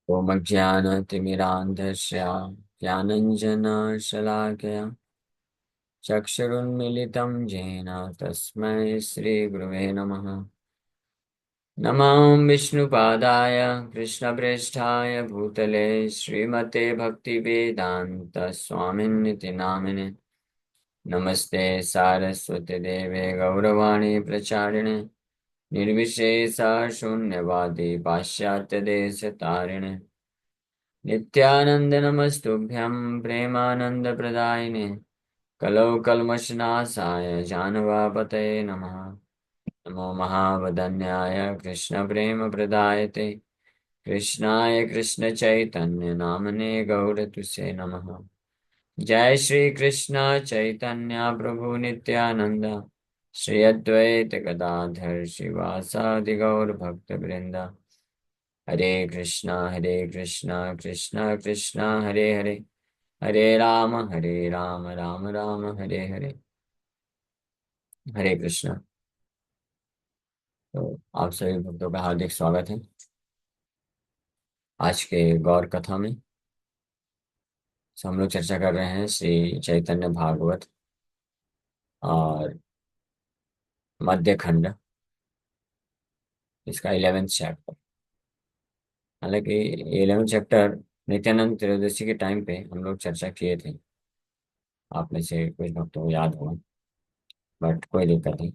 ॐ अज्ञानतिमिरान्धस्य ज्ञानञ्जनशलाकया चक्षुरुन्मिलितं येन तस्मै श्रीगुरुवे नमः। नमः विष्णुपादाय कृष्णप्रेष्ठाय भूतले श्रीमते भक्तिवेदान्त स्वामिन्निति नामिने। नमस्ते सारस्वती देवे गौरवाणी प्रचारिणे निर्विशेष शून्यवादी पाश्चात्यदेशतारिणे नित्यानंद नमस्तुभ्यं प्रेमानंदप्रदायिने कलौ कल्मषनाशाय जानवापतये नमः। नमो महावदन्याय कृष्णप्रेमप्रदायते कृष्णाय कृष्णचैतन्य नामने गौरतुसे नमः। जय श्री कृष्ण चैतन्य प्रभु नित्यानंद श्री अद्वैत गदाधर शिवासादि गौर भक्त वृंदा। हरे कृष्णा कृष्णा कृष्णा हरे हरे हरे राम राम राम हरे हरे। हरे कृष्णा। तो आप सभी भक्तों का हार्दिक स्वागत है आज के गौर कथा में। हम लोग चर्चा कर रहे हैं श्री चैतन्य भागवत और मध्य खंड, इसका 11th चैप्टर। हालांकि 11th चैप्टर नित्यानंद त्रयोदशी के टाइम पे हम लोग चर्चा किए थे, आप में से कुछ भक्तों को याद होगा, बट कोई दिक्कत नहीं।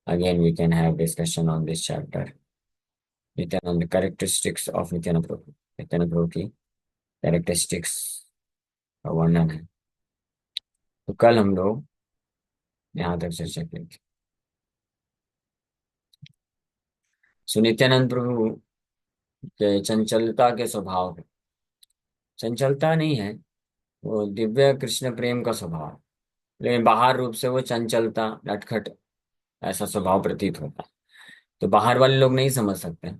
Again we can have discussion on this chapter. Nityananda characteristics of Nityananda Prabhu, Nityananda Prabhu की कैरेक्टरिस्टिक्स का वर्णन है। तो कल हम लोग यहाँ तक चर्चा की थी। सो नित्यानंद प्रभु के चंचलता के स्वभाव है, चंचलता नहीं है, वो दिव्य कृष्ण प्रेम का स्वभाव है, लेकिन बाहर रूप से वो चंचलता नटखट ऐसा स्वभाव प्रतीत होता है। तो बाहर वाले लोग नहीं समझ सकते,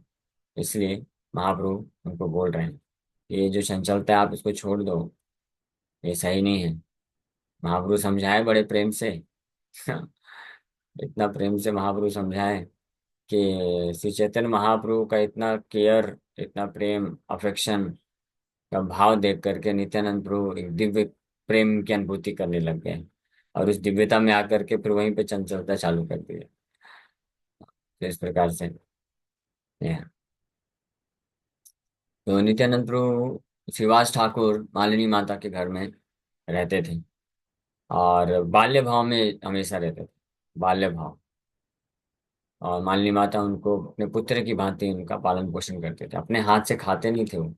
इसलिए महाप्रभु उनको बोल रहे हैं ये जो चंचलता है आप इसको छोड़ दो, ये सही नहीं है। महाप्रभु समझाए बड़े प्रेम से इतना प्रेम से महाप्रभु समझाए कि श्री चैतन्य महाप्रभु का इतना केयर, इतना प्रेम अफेक्शन का भाव देख करके नित्यानंद प्रभु एक दिव्य प्रेम की अनुभूति करने लग गए, और उस दिव्यता में आकर के फिर वहीं पे चंचलता चालू कर दी। तो इस प्रकार से yeah। तो नित्यानंद प्रभु श्रीवास ठाकुर मालिनी माता के घर में रहते थे, और बाल्य भाव में हमेशा रहते थे, बाल्य भाव। और मालिनी माता उनको अपने पुत्र की भांति उनका पालन पोषण करते थे, अपने हाथ से खाते नहीं थे वो।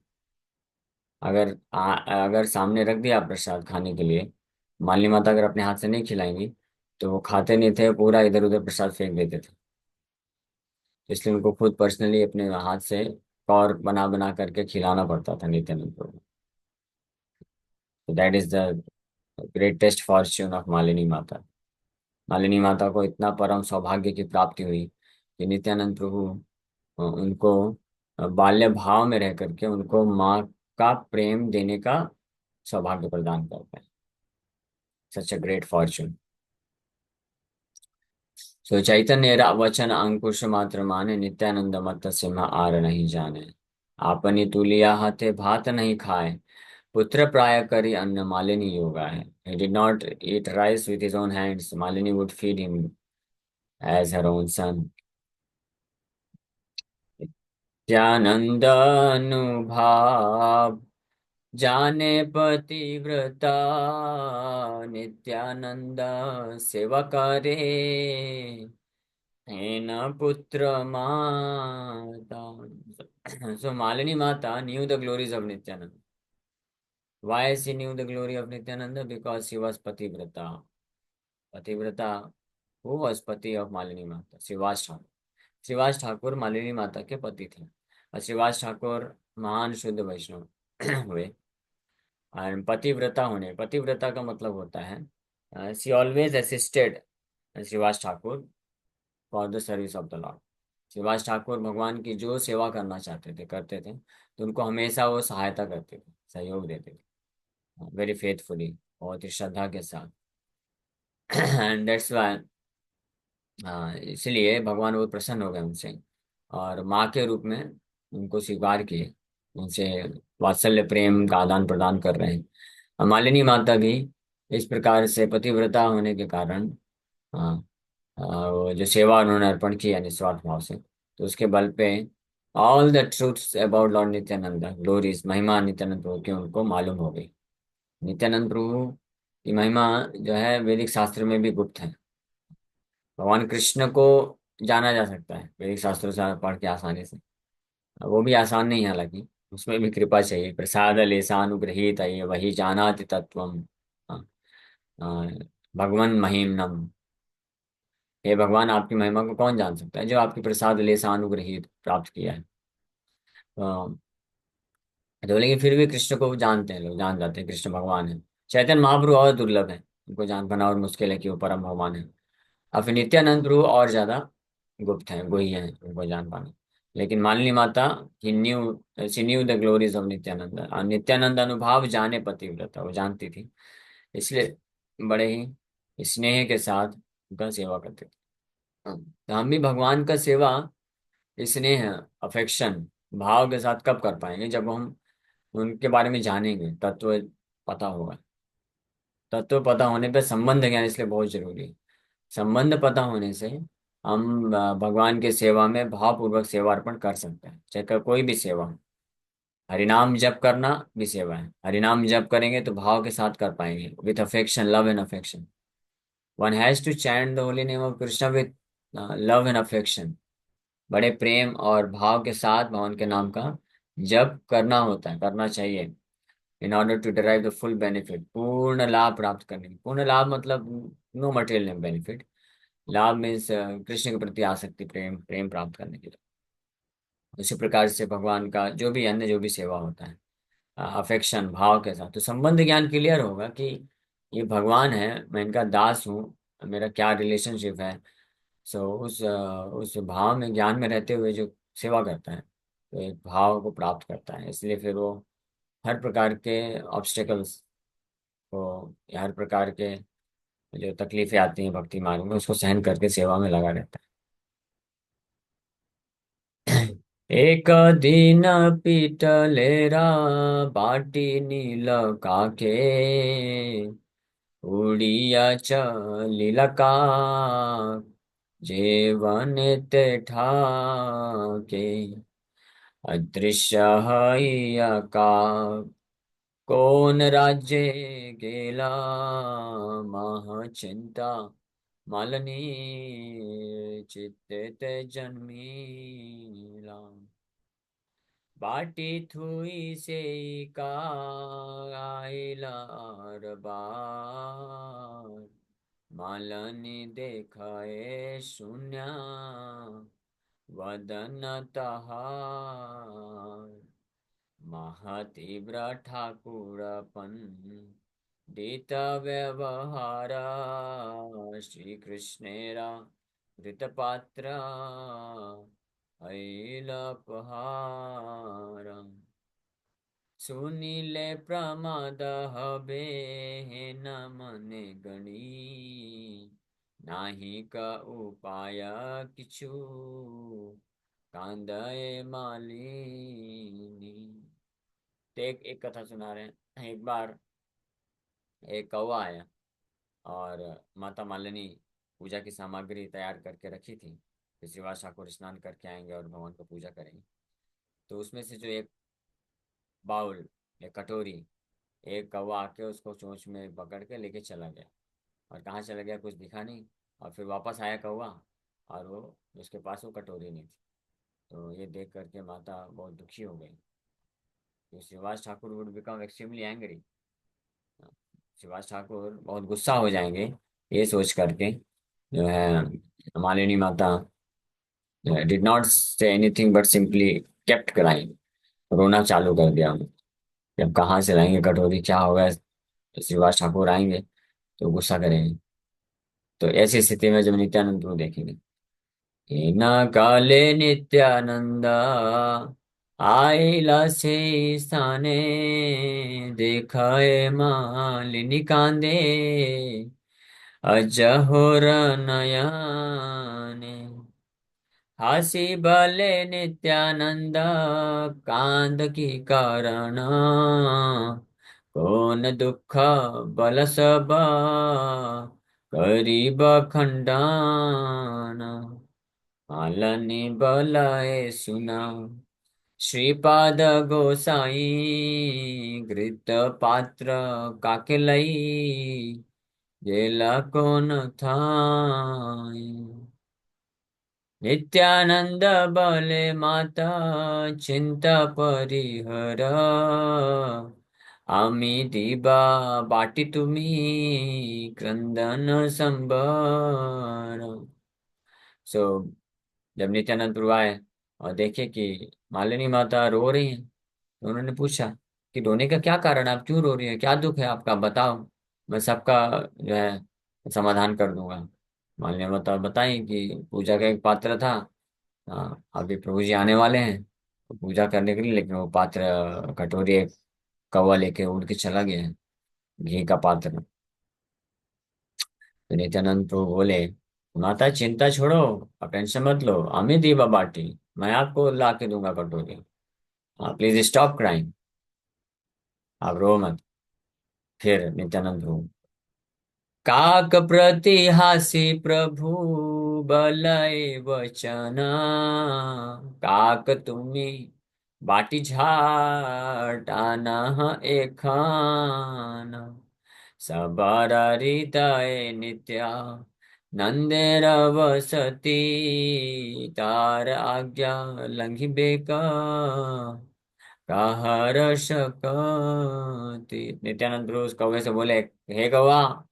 अगर सामने रख दिया प्रसाद खाने के लिए, मालिनी माता अगर अपने हाथ से नहीं खिलाएंगी तो वो खाते नहीं थे, पूरा इधर उधर प्रसाद फेंक देते थे। तो इसलिए उनको खुद पर्सनली अपने हाथ से कौर बना बना करके खिलाना पड़ता था नित्यानंद को। तो that is the greatest Fortune of Malini माता। मालिनी माता को इतना परम सौभाग्य की प्राप्ति हुई कि नित्यानंद प्रभु उनको बाल्य भाव में रह करके उनको माँ का प्रेम देने का सौभाग्य प्रदान करते हैं। सच अ ग्रेट फॉर्च्यून। सो चैतन्य वचन अंकुश मात्र माने नित्यानंद मत सिम्हा आर नहीं जाने। आपनी तुलिया हाथे भात नहीं खाए पुत्र प्राय करी अन्न मालिनी योगा है। He did not eat rice with his own hands. Malini would feed him as her own son. Nityanand अनुभाव जाने पतिव्रता नित्यानंद सेवा करे है न पुत्र माता। So Malini Mata knew the glories of Nityananda. Why she knew the glory of Nityananda? Because she was Pativrata. Pativrata, who was pati of Malini Mata? Srivas Thakur. Shrivas Thakur Malini माता के पति थे, और श्रीवास ठाकुर महान शुद्ध वैष्णव हुए। और पतिव्रता होने, पतिव्रता का मतलब होता है she always assisted Shrivas Thakur for the service of the Lord. Shrivas Thakur भगवान की जो सेवा करना चाहते थे करते थे, तो उनको हमेशा वो सहायता करते थे, सहयोग देते थे, वेरी फेथफुली, बहुत ही श्रद्धा के साथ। एंड दैट्स वाई, इसलिए भगवान बहुत प्रसन्न हो गए उनसे, और माँ के रूप में उनको स्वीकार किए। उनसे वात्सल्य प्रेम का आदान प्रदान कर रहे हैं। और मालिनी माता भी इस प्रकार से पतिव्रता होने के कारण, हाँ, वो जो सेवा उन्होंने अर्पण किया निस्वार्थ भाव से, तो उसके बल पे all the truths about lord Nityananda, glories, महिमा नित्यानंद प्रभु की उनको मालूम हो गई। नित्यानंद प्रभु की महिमा जो है वैदिक शास्त्र में भी गुप्त है। भगवान कृष्ण को जाना जा सकता है वैदिक शास्त्रों से पढ़ के आसानी से। वो भी आसान नहीं है हालांकि, उसमें भी कृपा चाहिए। प्रसाद लेसानुग्रहीत है वही जानाति तत्वम। हाँ, हाँ, भगवन महिमनम। हे भगवान, आपकी महिमा को कौन जान सकता है? जो आपकी प्रसाद लेसानुग्रहीत प्राप्त किया है। तो लेकिन फिर भी कृष्ण को जानते हैं, लोग जान जाते हैं कृष्ण भगवान है। चैतन्य महाप्रभु और दुर्लभ है, उनको जान पाना और मुश्किल है कि वो परम भगवान है। और फिर नित्यानंद प्रभु और ज्यादा गुप्त हैं, वही हैं उनको जान पाना। लेकिन मालिनी माता ही knew the glories of Nityananda, और नित्यानंद अनुभाव जाने पतिव्रता, वो जानती थी। इसलिए बड़े ही स्नेह के साथ उनका सेवा करते थे। तो हम भी भगवान का सेवा स्नेह, अफेक्शन, भाव के साथ कब कर पाएंगे? जब हम उनके बारे में जानेंगे, तत्व पता होगा। तत्व पता होने पे संबंध ज्ञान इसलिए बहुत जरूरी है। संबंध पता होने से हम भगवान के सेवा में भावपूर्वक सेवा अर्पण कर सकते हैं, चाहे कोई भी सेवा हो। हरिनाम जप करना भी सेवा है। हरिनाम जप करेंगे तो भाव के साथ कर पाएंगे, with affection, love and affection. One has to chant the holy name of Krishna with love and affection. बड़े प्रेम और भाव के साथ भगवान के नाम का जप करना होता है, करना चाहिए। In order to derive the full benefit, पूर्ण लाभ प्राप्त करने की। पूर्ण लाभ मतलब नो मटेरियल बेनिफिट। लाभ मीन्स कृष्ण के प्रति आसक्ति, प्रेम, प्रेम प्राप्त करने के लिए। उसी प्रकार से भगवान का जो भी अन्य जो भी सेवा होता है, अफेक्शन, भाव के साथ, तो संबंध ज्ञान क्लियर होगा कि ये भगवान है, मैं इनका दास हूँ, मेरा क्या रिलेशनशिप है। सो उस भाव में, ज्ञान में रहते हुए जो सेवा करता है, तो एक भाव को प्राप्त करता है। इसलिए फिर वो हर प्रकार के ऑब्स्टेकल्स को, या हर प्रकार के जो तकलीफें आती हैं भक्ति मार्ग में, उसको सहन करके सेवा में लगा रहता है। एक दिन पीटलेरा बाटी नील काके, उड़िया चलिलका जेवन ते ठाके, अदृश्य हइया का कौन राज्य गेला, मह चिंता मालनी चित्ते ते जन्मीला। बाटी थुई से का आइला बार, मालनी देखाए शून्य वदन तहार। महातीव्र ठाकुरपन दीत व्यवहार, श्री कृष्णेरा धृतपात्र ऐलपहार। सुनीले प्रमाद हबे न मने गणी, नाही का उपाय किछु कांदये मालिनी। तो एक कथा सुना रहे हैं। एक बार एक कौवा आया, और माता मालिनी पूजा की सामग्री तैयार करके रखी थी। फिर श्रीवास ठाकुर स्नान करके आएंगे और भगवान को पूजा करेंगे। तो उसमें से जो एक बाउल, एक कटोरी, एक कौवा आके उसको चोंच में पकड़ के लेके चला गया। और कहाँ चला गया कुछ दिखा नहीं। और फिर वापस आया कौवा, और वो उसके पास वो कटोरी नहीं थी। तो ये देख करके माता बहुत दुखी हो गई। तो Srivas Thakur would become extremely angry. शिवाज ठाकुर बहुत गुस्सा हो जाएंगे, ये सोच करके जो है। मालिनी माता did not say anything but simply kept crying, रोना चालू कर दिया उन्होंने। जब कहाँ से लाएंगे कटोरी, क्या होगा, तो शिवाज ठाकुर आएंगे तो गुस्सा करेंगे। तो ऐसी स्थिति में जब नित्यानंद को देखेंगे, न काले नित्यानंदा आइला से स्थाने, देखाए मालिनी कांदे अजहोर नयने, हसी भले नित्यानंद कांद की कारण कौन दुख बल सब करीब खंडान मालनी बलाए सुना श्रीपाद गोसाई घृत पात्र काके लई गेला कोण थाई नित्यानंद बले माता चिंता परिहर आम्ही दिबा बाटी तुम्ही क्रंदन संबर सो जब नित्यानंद प्रभु आए और देखे कि मालिनी माता रो रही हैं तो उन्होंने पूछा कि रोने का क्या कारण है, आप क्यों रो रही हैं, क्या दुख है आपका, बताओ, मैं सबका जो है समाधान कर दूंगा। मालिनी माता बताई कि पूजा का एक पात्र था। हाँ, अभी प्रभु जी आने वाले हैं तो पूजा करने के लिए, लेकिन वो पात्र कटोरी एक कौवा लेके उड़ के चला गया है, घी का पात्र। तो नित्यानंद प्रभु बोले, माता चिंता छोड़ो, आप टेंशन मत लो, अमित ही बाटी, मैं आपको ला के दूंगा कटोरी। हाँ, प्लीज स्टॉप क्राइंग, आप रो मत। फिर नित्यानंद प्रभु, काक प्रतिहासी प्रभु बलय वचना काक तुम्ही बाटी झाट आना एखान सबर हृदय नित्या नंदेर वसती तार आज्ञा लंघिबेका कहर शकती। नित्यानंद प्रभु उस कौवे से बोले, हे कौवा,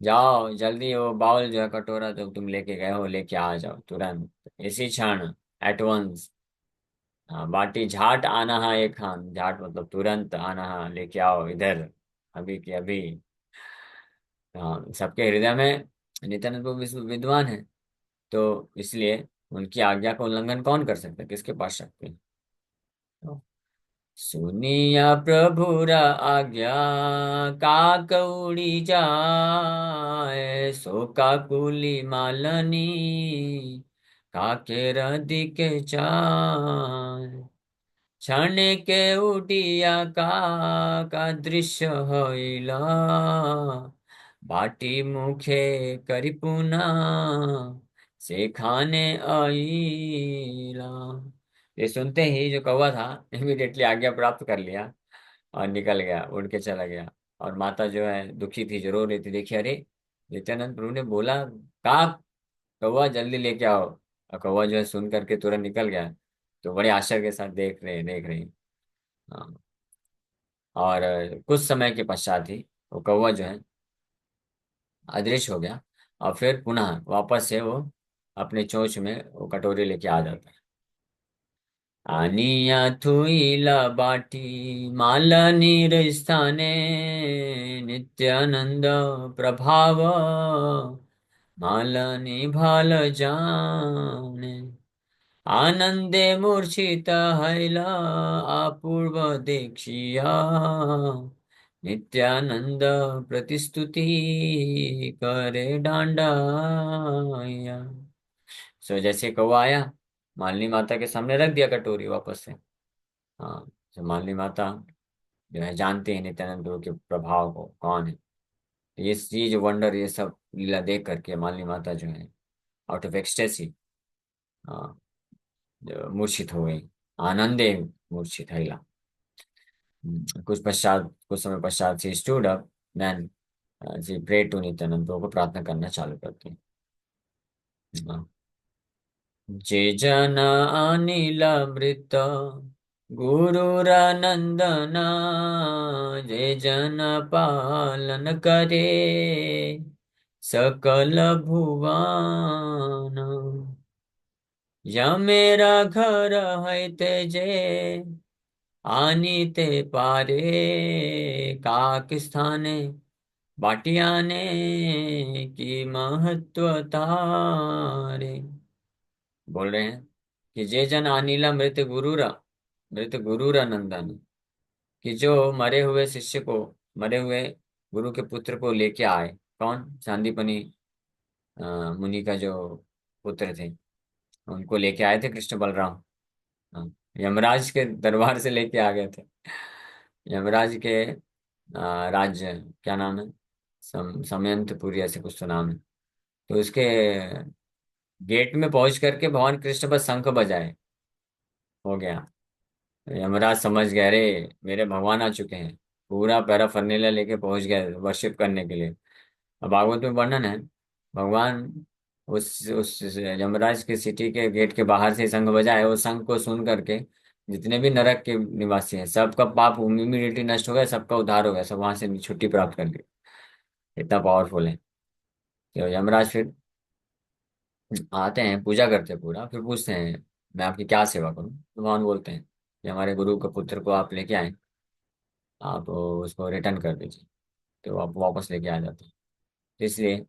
जाओ जल्दी वो बाउल जो है, कटोरा जो तुम लेके गए हो, लेके आ जाओ तुरंत, इसी क्षण, एट वंस। हाँ, बाटी झाट आना है एक खान, झाट मतलब तुरंत आना है, लेके आओ इधर, अभी के अभी। हाँ, सबके हृदय में नित्यानंद प्रभु विद्वान है, तो इसलिए उनकी आज्ञा का उल्लंघन कौन कर सकता है, किसके पास शक्ति है। तो सुनिया प्रभुरा आज्ञा काक उड़ी जाए सो काकुली मालनी काके रदिके चाय क्षण के उडिया का दृश्य होइला बाटी मुखे करी पुना से खाने आईला। ये सुनते ही जो कौवा था इमीडिएटली आज्ञा प्राप्त कर लिया और निकल गया, उड़ के चला गया। और माता जो है दुखी थी, जो रो रही थी, देखिए अरे, नित्यानंद प्रभु ने बोला कहा कौवा जल्दी लेके आओ, और कौवा जो है सुन करके तुरंत निकल गया। तो बड़े आश्चर्य के साथ देख रहे हैं। हाँ, और कुछ समय के पश्चात ही वो कौवा जो है अदृश्य हो गया, और फिर पुनः वापस से वो अपने चोंच में वो कटोरी लेके आ जाता है। आनिया थुईला बाटी माला नीर स्थाने नित्यानंद प्रभाव माला निभाल जाने आनंदे मूर्छित हैला अपूर्व देखिया नित्यानंद प्रतिस्तुति करे डांडाया। सो जैसे कौवा आया, मालिनी माता के सामने रख दिया कटोरी वापस से। हाँ, तो मालिनी माता जो है जानते हैं नित्यानंद प्रभु के प्रभाव को, कौन है। ये चीज वंडर, ये सब लीला देख करके मालिनी माता जो है आउट ऑफ एक्सटेसी मूर्छित हो गई, आनंदे मूर्छित हैला। कुछ समय पश्चात she stood up, then she pray to Nityananda Prabhu को प्रार्थना करना चालू करती है। हाँ। जे जन अनिल मृत गुरुरानंदना जे जन पालन करे सकल भुवन मेरा घर है तेजे आनी ते पारे काक स्थाने बाटियाने की महत्वता रे। बोल रहे हैं कि जे जन अनिला मृत गुरुरा नंदन, कि जो मरे हुए शिष्य को, मरे हुए गुरु के पुत्र को लेके आए, कौन, सांदीपनी मुनि का जो पुत्र थे, उनको लेके आए थे कृष्ण बलराम। हाँ, यमराज के दरबार से लेके आ गए थे। यमराज के राज्य, क्या नाम है, समयंतपुरी ऐसे कुछ तो नाम है। तो उसके गेट में पहुंच करके भगवान कृष्ण बस शंख बजाए, हो गया। यमराज समझ गए, अरे मेरे भगवान आ चुके हैं। पूरा पैराफर्नेलिया लेके पहुंच गए वर्शिप करने के लिए। अब भागवत में वर्णन है, भगवान उस यमराज के सिटी के गेट के बाहर से शंख बजाए। वो शंख को सुन करके जितने भी नरक के निवासी हैं, सबका पाप इमीडिएटली नष्ट हो गया, सबका उद्धार हो गया, सब वहां से छुट्टी प्राप्त कर ली। इतना पावरफुल है। तो यमराज फिर आते हैं, पूजा करते हैं पूरा, फिर पूछते हैं मैं आपकी क्या सेवा करूं। तो भगवान बोलते हैं कि हमारे गुरु के पुत्र को आप लेके आए, आप उसको रिटर्न कर दीजिए। तो आप वापस लेके आ जाते हैं। तो इसलिए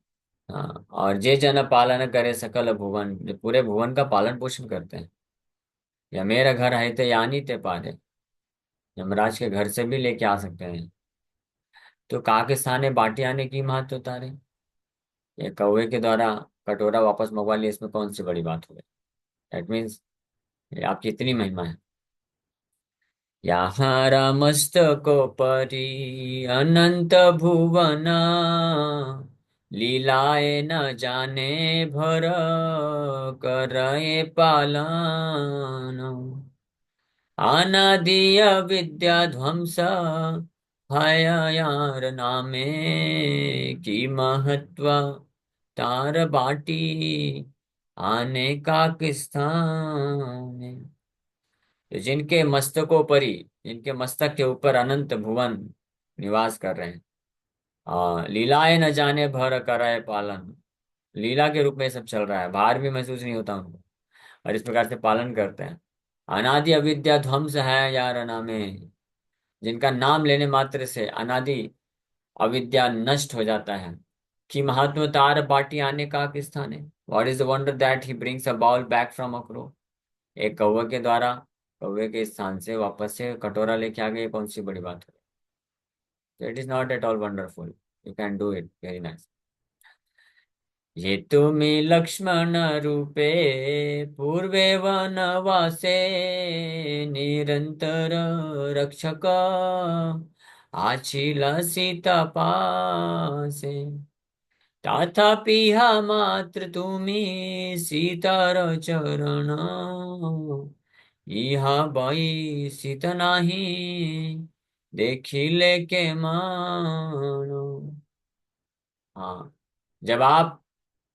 हाँ, और जे जन पालन करे सकल भुवन, जो पूरे भुवन का पालन पोषण करते हैं। या मेरा घर है तो यानी ते पारे, यमराज के घर से भी लेके आ सकते हैं। तो काके स्थाने बाटी आने की महत्व उतारे, ये कौवे के द्वारा कटोरा वापस मंगवा लिया, इसमें कौन सी बड़ी बात हो गई। दैट मीन्स आपकी इतनी महिमा है। यहाँ मस्तको परी अनंत भुवना, लीलाए न जाने भर करे पालन। अनादिय विद्या ध्वंस है यार नामे, की महत्व तार बाटी आने का किस्थान। तो जिनके मस्तकों पर ही, जिनके मस्तक के ऊपर अनंत भुवन निवास कर रहे हैं, लीलाए न जाने भर कराए पालन। लीला के रूप में ये सब चल रहा है, भार भी महसूस नहीं होता उनको, और इस प्रकार से पालन करते हैं। अनादि अविद्या ध्वंस है यार नामे, जिनका नाम लेने मात्र से अनादि अविद्या नष्ट हो जाता है। कि महात्मा तार बाटी आने का किस स्थान है, what is the wonder that he brings a bowl back from a crow. एक कौवे के द्वारा कौवे के स्थान से वापस से कटोरा लेके आ गए, कौन सी बड़ी बात है। It is not at all wonderful, you can do it very nice. ये तुम्हें लक्ष्मण रूपे पूर्वे वनवासे, निरंतर रक्षक आछिला सीता पासे। तथापि हा मात्र तुम्ही सीतार चरण, इहा बाई सीत नाही देखिले के मानो। हाँ, जब आप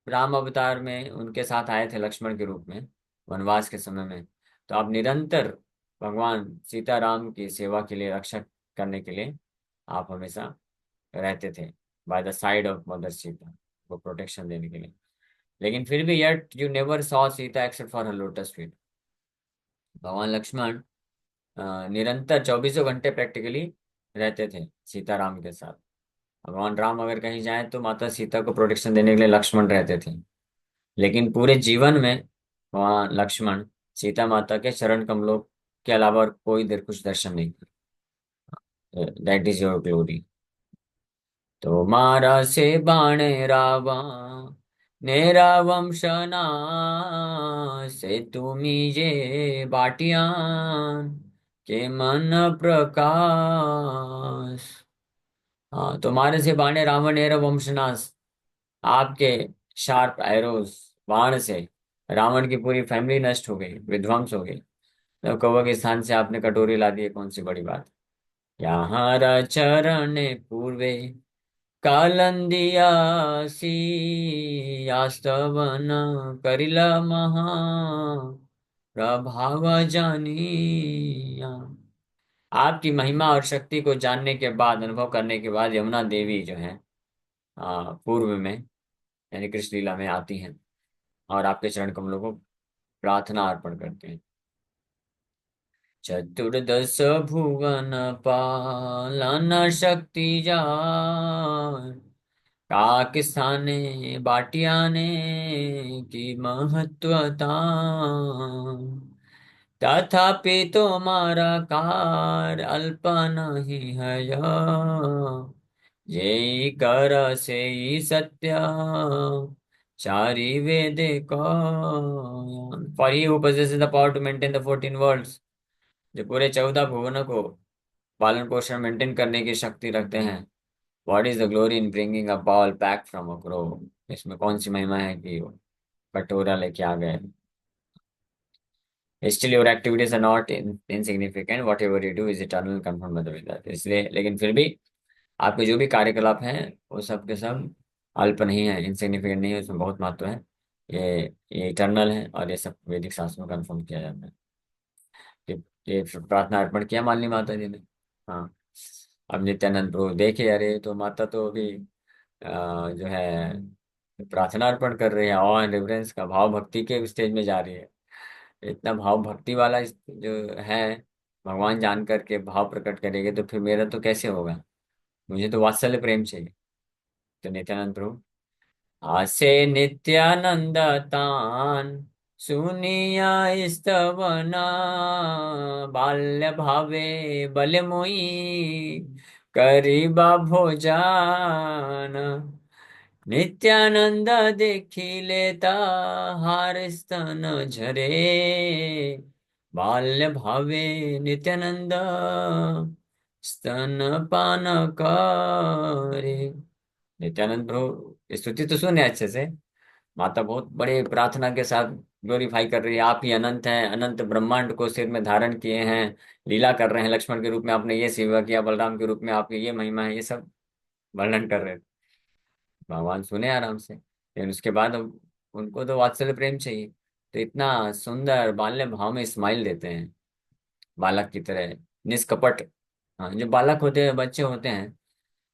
राम अवतार में उनके साथ आए थे लक्ष्मण के रूप में वनवास के समय में, तो आप निरंतर भगवान सीताराम की सेवा के लिए, रक्षा करने के लिए आप हमेशा रहते थे by the side of mother Sita, वो प्रोटेक्शन देने के लिए। लेकिन फिर भी yet you never saw Sita except for her lotus feet. भगवान लक्ष्मण निरंतर चौबीसों घंटे प्रैक्टिकली रहते थे सीताराम के साथ। भगवान राम अगर कहीं जाए तो माता सीता को प्रोटेक्शन देने के लिए लक्ष्मण रहते थे। लेकिन पूरे जीवन में वहाँ लक्ष्मण सीता माता के चरण कमलों के अलावा और कोई देर कुछ दर्शन नहीं दैट इज योर ग्लोरी। तो मारा से बाणे रावा नेरा वंशना, से तुम्ही जे बाटियान के मन प्रकाश। हाँ, तुम्हारे से बाणे रावण नेरा वंशनाश, आपके शार्प एरोस बाण से रावण की पूरी फैमिली नष्ट हो गई, विध्वंस हो गई। तो कौवा के स्थान से आपने कटोरी ला दी है, कौन सी बड़ी बात। यहाँ चरण पूर्वे कालंदियासी, आस्तवन करिला महा प्रभाव जानिया। आपकी महिमा और शक्ति को जानने के बाद, अनुभव करने के बाद, यमुना देवी जो है पूर्व में यानी कृष्ण लीला में आती हैं और आपके चरण कमलों को प्रार्थना अर्पण करते हैं। चतुर्दश भुवन पालन शक्ति जान, काक स्थाने बाटियाने की महत्वता। तथापि तुम्हारा कार अल्प नहीं है यह, यही कर से ही सत्य चारि वेद कौन, for he who possesses the power to maintain the 14 worlds, जो पूरे 14 भुवनों को पालन पोषण मेंटेन करने की शक्ति रखते हैं। What is the glory in bringing a ball back from a grow, इसमें कौन सी महिमा है कि वो कटोरा लेके आ गए। Still your activities are not insignificant, whatever you do is eternal, confirmed by the Vedas। इसलिए लेकिन फिर भी आपके जो भी कार्यकलाप हैं वो सब के सब अल्प नहीं है, इनसिग्निफिकेंट नहीं है, उसमें बहुत महत्व है। ये इटर्नल है और ये सब वैदिक शास्त्र में कंफर्म किया जाता है। ये ये प्रार्थना अर्पण किया मालिनी माता जी ने। हाँ। अब नित्यानंद प्रभु देखे, अरे तो माता तो अभी जो है प्रार्थना अर्पण कर रही है, और रिवरेंस का भाव भक्ति के स्टेज में जा रही है। इतना भाव भक्ति वाला जो है, भगवान जान करके भाव प्रकट करेंगे तो फिर मेरा तो कैसे होगा। मुझे तो वात्सल्य प्रेम चाहिए। तो नित्यानंद प्रभु आसे नित्यानंद तान सुनिया स्तवना, बाल्य भावे बल मोई करीबा भोजान, नित्यानंद देखिले हार स्तन झरे, बाल्य भावे नित्यानंद स्तन पान करे। नित्यानंद प्रभु स्तुति तो सुने अच्छे से। माता बहुत बड़े प्रार्थना के साथ ग्लोरीफाई कर रही है, आप ही अनंत हैं, अनंत ब्रह्मांड को सिर में धारण किए हैं, लीला कर रहे हैं, लक्ष्मण के रूप में आपने ये सेवा किया, बलराम के रूप में आपकी ये महिमा है, ये सब वर्णन कर रहे थे। भगवान सुने आराम से, लेकिन उसके बाद अब उनको तो वात्सल्य प्रेम चाहिए। तो इतना सुंदर बाल्य भाव में स्माइल देते हैं, बालक की तरह, निष्कपट। हाँ, जो बालक होते हैं, बच्चे होते हैं,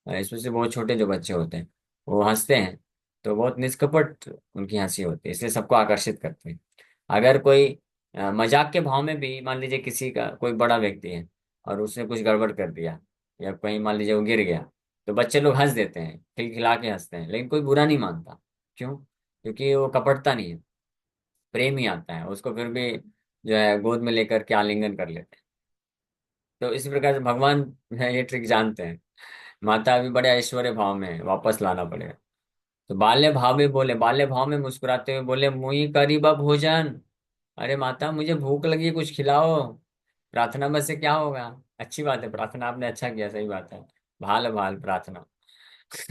स्पेशली बहुत छोटे जो बच्चे होते हैं, वो हंसते हैं तो बहुत निष्कपट उनकी हंसी होती है, इसलिए सबको आकर्षित करते हैं। अगर कोई मजाक के भाव में भी, मान लीजिए किसी का कोई बड़ा व्यक्ति है और उसने कुछ गड़बड़ कर दिया, या कहीं मान लीजिए वो गिर गया, तो बच्चे लोग हंस देते हैं, खिलखिला के हंसते हैं, लेकिन कोई बुरा नहीं मानता। क्यों? क्योंकि वो कपटता नहीं है, प्रेम ही आता है उसको, फिर भी जो है गोद में लेकर के आलिंगन कर लेते हैं। तो इसी प्रकार से भगवान ये ट्रिक जानते हैं। माता अभी बड़े ऐश्वर्य भाव में है, वापस लाना पड़ेगा। तो बाल्य भाव में बोले, बाल्य भाव में मुस्कुराते हुए बोले, मुई करीबा भोजन, अरे माता मुझे भूख लगी है, कुछ खिलाओ। प्रार्थना में से क्या होगा? अच्छी बात है, प्रार्थना आपने अच्छा किया, सही बात है, भाल भाल प्रार्थना।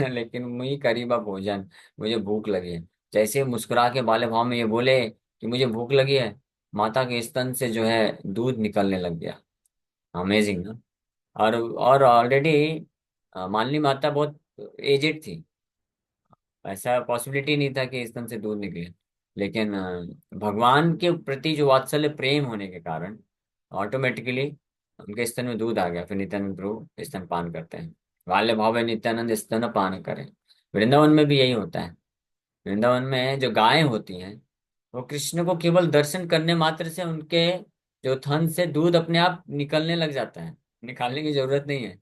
लेकिन मुई करीबा भोजन, मुझे भूख लगी है। जैसे ही मुस्कुरा के बाल्य भाव में ये बोले कि मुझे भूख लगी है, माता के स्तन से जो है दूध निकलने लग गया। अमेजिंग ना। और ऑलरेडी मानली माता बहुत एजेड थी, ऐसा पॉसिबिलिटी नहीं था कि स्तन से दूध निकले। लेकिन भगवान के प्रति जो वात्सल्य प्रेम होने के कारण ऑटोमेटिकली उनके स्तन में दूध आ गया। फिर नित्यानंद प्रभु स्तन पान करते हैं, बाल्य भाव में नित्यानंद स्तन पान करें। वृंदावन में भी यही होता है। वृंदावन में जो गायें होती हैं, वो कृष्ण को केवल दर्शन करने मात्र से उनके जो थन से दूध अपने आप निकलने लग जाता है, निकालने की जरूरत नहीं है।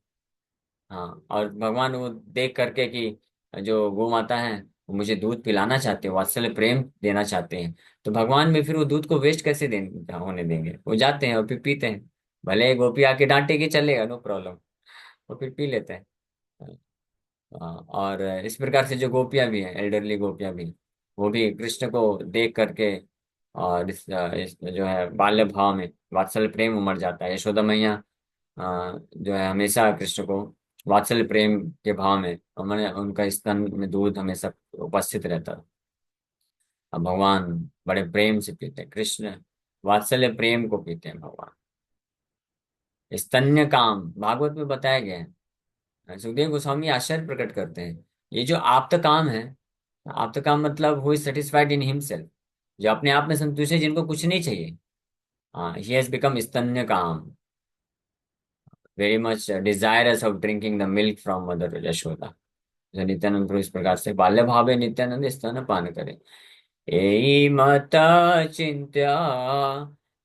हाँ, और भगवान वो देख करके कि जो गौ माता है वो मुझे दूध पिलाना चाहते हैं, वात्सल्य प्रेम देना चाहते हैं, तो भगवान भी फिर वो दूध को वेस्ट कैसे होने देंगे, वो जाते हैं और फिर पीते हैं। भले गोपी आके डांटेगी, चलेगा, नो प्रॉब्लम, वो फिर पी लेते हैं। हाँ, और इस प्रकार से जो गोपियां भी हैं, एल्डरली गोपियां भी, वो भी कृष्ण को देख करके और इस जो है बाल्य भाव में वात्सल्य प्रेम उमड़ जाता है। यशोदा मैया जो है हमेशा कृष्ण को वात्सल्य प्रेम के भाव में, उन्होंने उनका स्तन में दूध हमेशा उपस्थित रहता है। अब भगवान बड़े प्रेम से पीते हैं, कृष्ण वात्सल्य प्रेम को पीते हैं भगवान। स्तन्य काम भागवत में बताया गया है। सुखदेव गोस्वामी आश्चर्य प्रकट करते हैं, ये जो आप्त काम है, आप्त काम मतलब who is satisfied in himself, जो अपने आप में संतुष्ट है, जिनको कुछ नहीं चाहिए। हाँ, ही हैज बिकम स्तन्य काम, very much desirous of drinking the milk from mother Yashoda. जो नित्यानंद प्रभु इस प्रकार से बाल्य भाव है, नित्यानंद स्तन पान करे। एई मत चिंत्या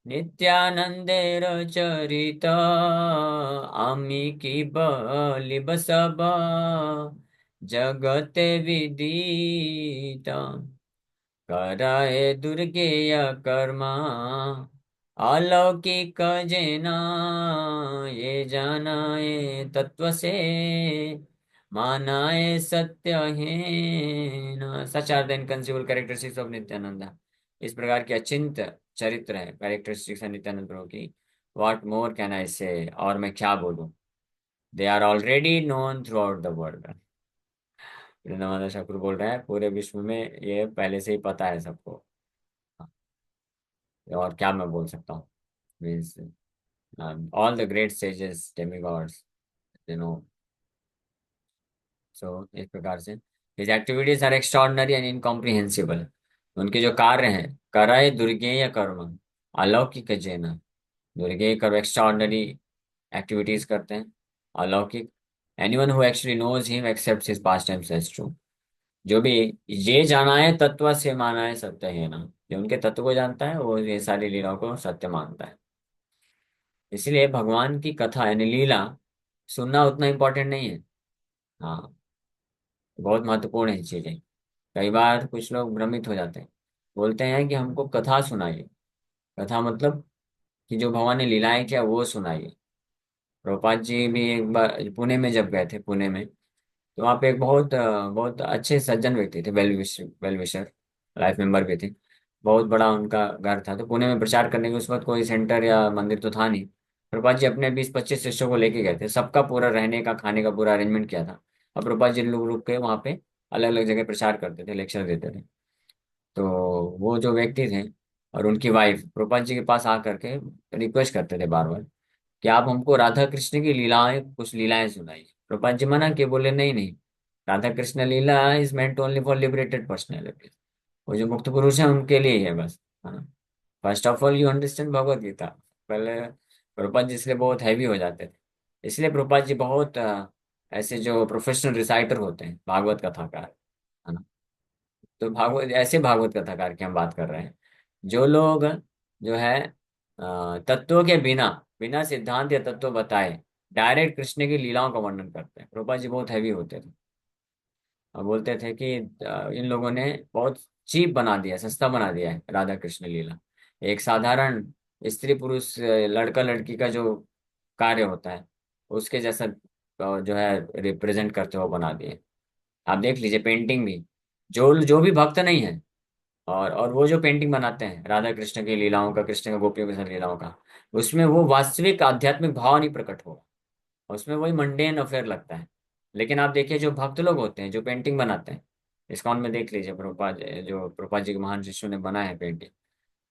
नित्यानंदेर चरित, आमी की बलि बसब जगते विदित, कराए दुर्गेय कर्मा अलौकिक जेना, ये जानाए तत्व से मानाए सत्य है न, such are the inconceivable characteristics of Nityananda. इस प्रकार की अचिंत चरित्र है, कैरेक्टरिस्टिक्स है नित्यानंद प्रभु की। व्हाट मोर कैन आई से, और मैं क्या बोलूं। They are already known throughout the world. Vrindavan Thakur बोल रहे हैं पूरे विश्व में ये पहले से ही पता है सबको। और क्या मैं बोल सकता हूँ। Means all the great sages demigods, you know. So इस प्रकार से his activities are extraordinary and incomprehensible. उनके जो कार्य हैं, कराए दुर्गेय कर्म अलौकिक जैन। दुर्गेय कर्म एक्स्ट्रॉर्डनरी एक्टिविटीज करते हैं, अलौकिक। Anyone who actually knows him accepts his pastimes as true. जो भी ये जाना है तत्व से माना है सत्य है ना, जो उनके तत्व को जानता है वो ये सारी लीलाओं को सत्य मानता है। इसलिए भगवान की कथा यानी लीला सुनना उतना इम्पोर्टेंट नहीं है। हाँ, बहुत महत्वपूर्ण है चीजें। कई बार कुछ लोग भ्रमित हो जाते हैं, बोलते हैं कि हमको कथा सुनाइए। कथा मतलब कि जो भगवान ने लीलाएं किया वो सुनाइए। प्रभुपाद जी भी एक बार पुणे में जब गए थे, पुणे में, तो वहाँ पे एक बहुत अच्छे सज्जन व्यक्ति थे, वेल विशर, लाइफ मेंबर भी थे। बहुत बड़ा उनका घर था। तो पुणे में प्रचार करने के उस वक्त कोई सेंटर या मंदिर तो था नहीं। प्रभुपाद जी अपने 20-25 शिष्यों को लेके गए थे, सबका पूरा रहने का खाने का पूरा अरेंजमेंट किया था। और प्रभुपाद जी लोग रुक के वहाँ पे अलग अलग जगह प्रचार करते थे, लेक्चर देते थे। तो वो जो व्यक्ति थे और उनकी वाइफ प्रभुपाद जी के पास आकर के रिक्वेस्ट करते थे बार बार कि आप हमको राधा कृष्ण की लीलाएं, कुछ लीलाएं सुनाइए। प्रभुपाद जी मना किए, बोले नहीं नहीं, Radha Krishna lila is meant only for liberated personalities. वो जो मुक्त पुरुष है उनके लिए ही है बस। हाँ, first of all you understand Bhagavad Gita. पहले प्रभुपाद जी इसलिए बहुत हैवी हो जाते थे। इसलिए प्रभुपाद जी बहुत ऐसे जो प्रोफेशनल रिसाइटर होते हैं भागवत कथाकार, है ना। तो भागवत, ऐसे भागवत कथाकार की हम बात कर रहे हैं जो लोग जो है तत्वों के बिना, बिना सिद्धांत या तत्व बताए डायरेक्ट कृष्ण की लीलाओं का वर्णन करते हैं। प्रभुपाद जी बहुत हैवी होते थे और बोलते थे कि इन लोगों ने बहुत चीप बना दिया, सस्ता बना दिया है राधा कृष्ण लीला। एक साधारण स्त्री पुरुष लड़का लड़की का जो कार्य होता है उसके जैसा जो है रिप्रेजेंट करते हुए बना दिए। आप देख लीजिए पेंटिंग भी, जो जो भी भक्त नहीं है और वो जो पेंटिंग बनाते हैं राधा कृष्ण की लीलाओं का, कृष्ण का गोपियों के साथ लीलाओं का, उसमें वो वास्तविक आध्यात्मिक भाव नहीं प्रकट होगा, उसमें वही मंडेन अफेयर लगता है। लेकिन आप देखिए जो भक्त लोग होते हैं जो पेंटिंग बनाते हैं, इस्कॉन में देख लीजिए प्रभुपाद, जो प्रभुपाद जी के महान शिष्यों ने बनाया है पेंटिंग,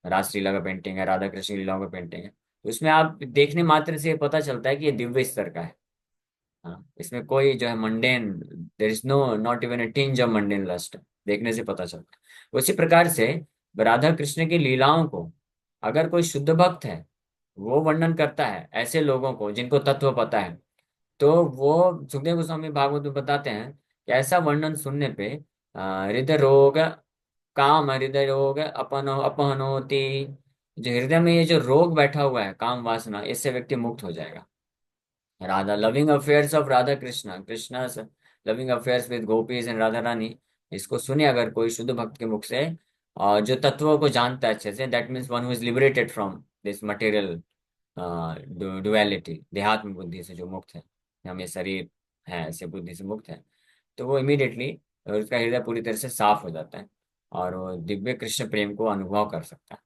रासलीला का पेंटिंग है, राधा कृष्ण की लीलाओं का पेंटिंग है, तो उसमें आप देखने मात्र से ये पता चलता है कि ये दिव्य स्तर का है। हाँ, इसमें कोई जो है mundane, there is no, not even a tinge of mundane lust, देखने से पता चलता है। उसी प्रकार से राधा कृष्ण की लीलाओं को अगर कोई शुद्ध भक्त है वो वर्णन करता है ऐसे लोगों को जिनको तत्व पता है, तो वो सुखदेव गोस्वामी भागवत में बताते हैं कि ऐसा वर्णन सुनने पे हृदय रोग, काम हृदय रोग अपहनोति। जो हृदय में ये जो रोग बैठा हुआ है काम वासना, इससे व्यक्ति मुक्त हो जाएगा। Radha loving affairs of Radha Krishna, Krishna loving affairs with gopis and Radha Rani, इसको सुने अगर कोई शुद्ध भक्त के मुख से, और जो तत्वों को जानता है अच्छे से, that means one who is liberated from this material duality, देहात्म बुद्धि से जो मुक्त है, हम ये शरीर है ऐसे बुद्धि से मुक्त है, तो वो इमीडिएटली उसका हृदय पूरी तरह से साफ हो जाता है और वो दिव्य कृष्ण प्रेम को अनुभव कर सकता है।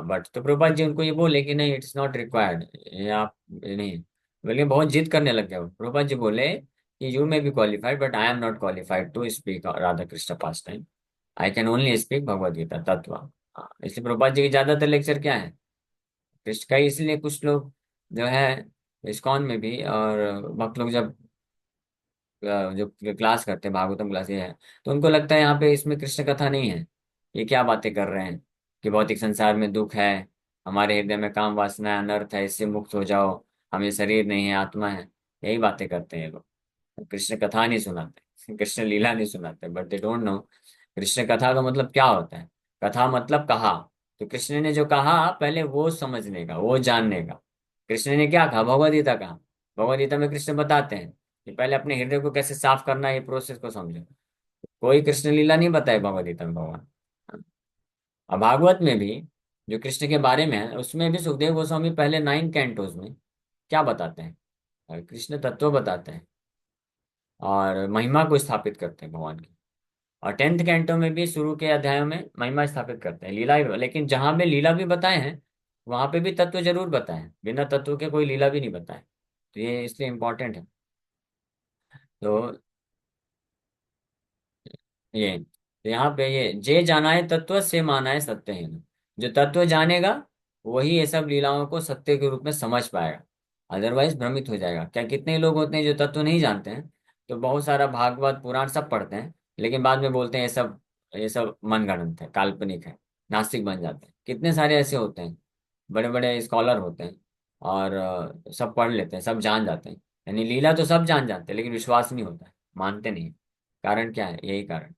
बट तो प्रभुपाद जी उनको ये बोले कि नहीं, इट्स नॉट रिक्वायर्ड, ये आप ये नहीं। बल्कि बहुत जिद करने लग गया वो। प्रभुपाद जी बोले कि you may be qualified but I am not qualified to speak Radha Krishna pastime, I can only speak Bhagavad Gita तत्व। इसलिए प्रभुपाद जी के ज्यादातर लेक्चर क्या है कृष्ण का ही। इसलिए कुछ लोग जो है इस्कॉन में भी और भक्त लोग जब जो क्लास करते हैं भागवतम क्लास ये है, तो उनको लगता है यहाँ पे इसमें कृष्ण कथा नहीं है, ये क्या बातें कर रहे हैं कि भौतिक संसार में दुख है, हमारे हृदय में काम वासना है, अनर्थ है, इससे मुक्त हो जाओ, हम ये शरीर नहीं है आत्मा है, यही बातें करते हैं ये लोग। कृष्ण कथा नहीं सुनाते, कृष्ण लीला नहीं सुनाते, but they don't know Krishna कथा का मतलब क्या होता है। कथा मतलब कहा, तो कृष्ण ने जो कहा पहले वो समझने का, वो जानने का। कृष्ण ने क्या कहा, भगवद गीता कहा। भगवद गीता में कृष्ण बताते हैं कि पहले अपने हृदय को कैसे साफ करना है, ये प्रोसेस को समझो। कोई कृष्ण लीला नहीं बताए भगवद गीता में भगवान। और भागवत में भी जो कृष्ण के बारे में है उसमें भी सुखदेव गोस्वामी पहले 9 कैंटोज में क्या बताते हैं, कृष्ण तत्व बताते हैं। और महिमा को स्थापित करते हैं भगवान की। और 10th कैंटो में भी शुरू के अध्यायों में महिमा स्थापित करते हैं, लीला भी, लेकिन जहां पे लीला भी बताए हैं वहां पे भी तत्व जरूर बताए हैं, बिना तत्व के कोई लीला भी नहीं बताए। तो ये इसलिए इम्पोर्टेंट है। तो ये तो यहाँ पे ये जे जानाए तत्व से मानाए सत्य है। जो तत्व जानेगा वही ये सब लीलाओं को सत्य के रूप में समझ पाएगा, अदरवाइज भ्रमित हो जाएगा। क्या कितने लोग होते हैं जो तत्व नहीं जानते हैं, तो बहुत सारा भागवत पुराण सब पढ़ते हैं, लेकिन बाद में बोलते हैं ये सब मनगढ़ंत है, काल्पनिक है, नास्तिक बन जाते हैं। कितने सारे ऐसे होते हैं, बड़े बड़े स्कॉलर होते हैं, और सब पढ़ लेते हैं, सब जान जाते हैं, यानी लीला तो सब जान जाते हैं, लेकिन विश्वास नहीं होता है, मानते नहीं। कारण क्या है? यही कारण,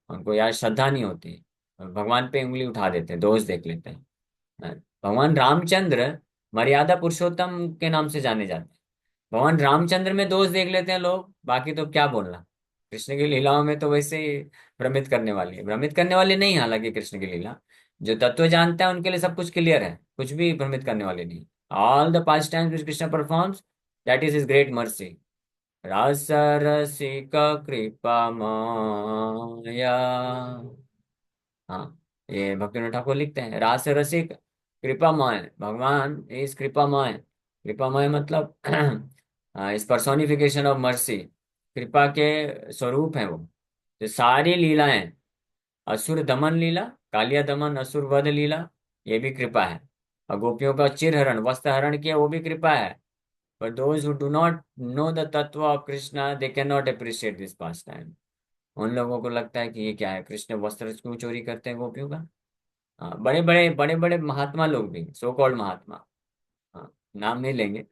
उनको यार श्रद्धा नहीं होती, भगवान पे उंगली उठा देते हैं, दोष देख लेते हैं। भगवान रामचंद्र मर्यादा पुरुषोत्तम के नाम से जाने जाते हैं, भगवान रामचंद्र में दोष देख लेते हैं लोग, बाकी तो क्या बोलना। कृष्ण की लीलाओं में तो वैसे ही भ्रमित करने वाली है, भ्रमित करने वाली नहीं, हालांकि कृष्ण की लीला जो तत्व जानते हैं उनके लिए सब कुछ क्लियर है, कुछ भी भ्रमित करने वाली नहीं। All the past times which Krishna performs, that is his great mercy. रास रसिक कृपा माया। हाँ, ये भक्तिनाथ ठाकुर लिखते हैं, रास रसिक कृपामय, भगवान इस कृपामय। कृपामय मतलब इस पर्सोनिफिकेशन ऑफ मर्सी, कृपा के स्वरूप है वो। तो सारी लीलाएं, असुर दमन लीला, कालिया दमन, असुर वध लीला, ये भी कृपा है। और गोपियों का चिरहरण, वस्त्र हरण किया, वो भी कृपा है। पर those who do not know the tattva of Krishna, they can not appreciate this pastime. उन लोगों को लगता है कि ये क्या है, कृष्ण वस्त्र क्यों चोरी करते हैं गोपियों का। हाँ, बड़े बड़े महात्मा लोग भी, सो कॉल्ड महात्मा, हाँ, नाम नहीं लेंगे,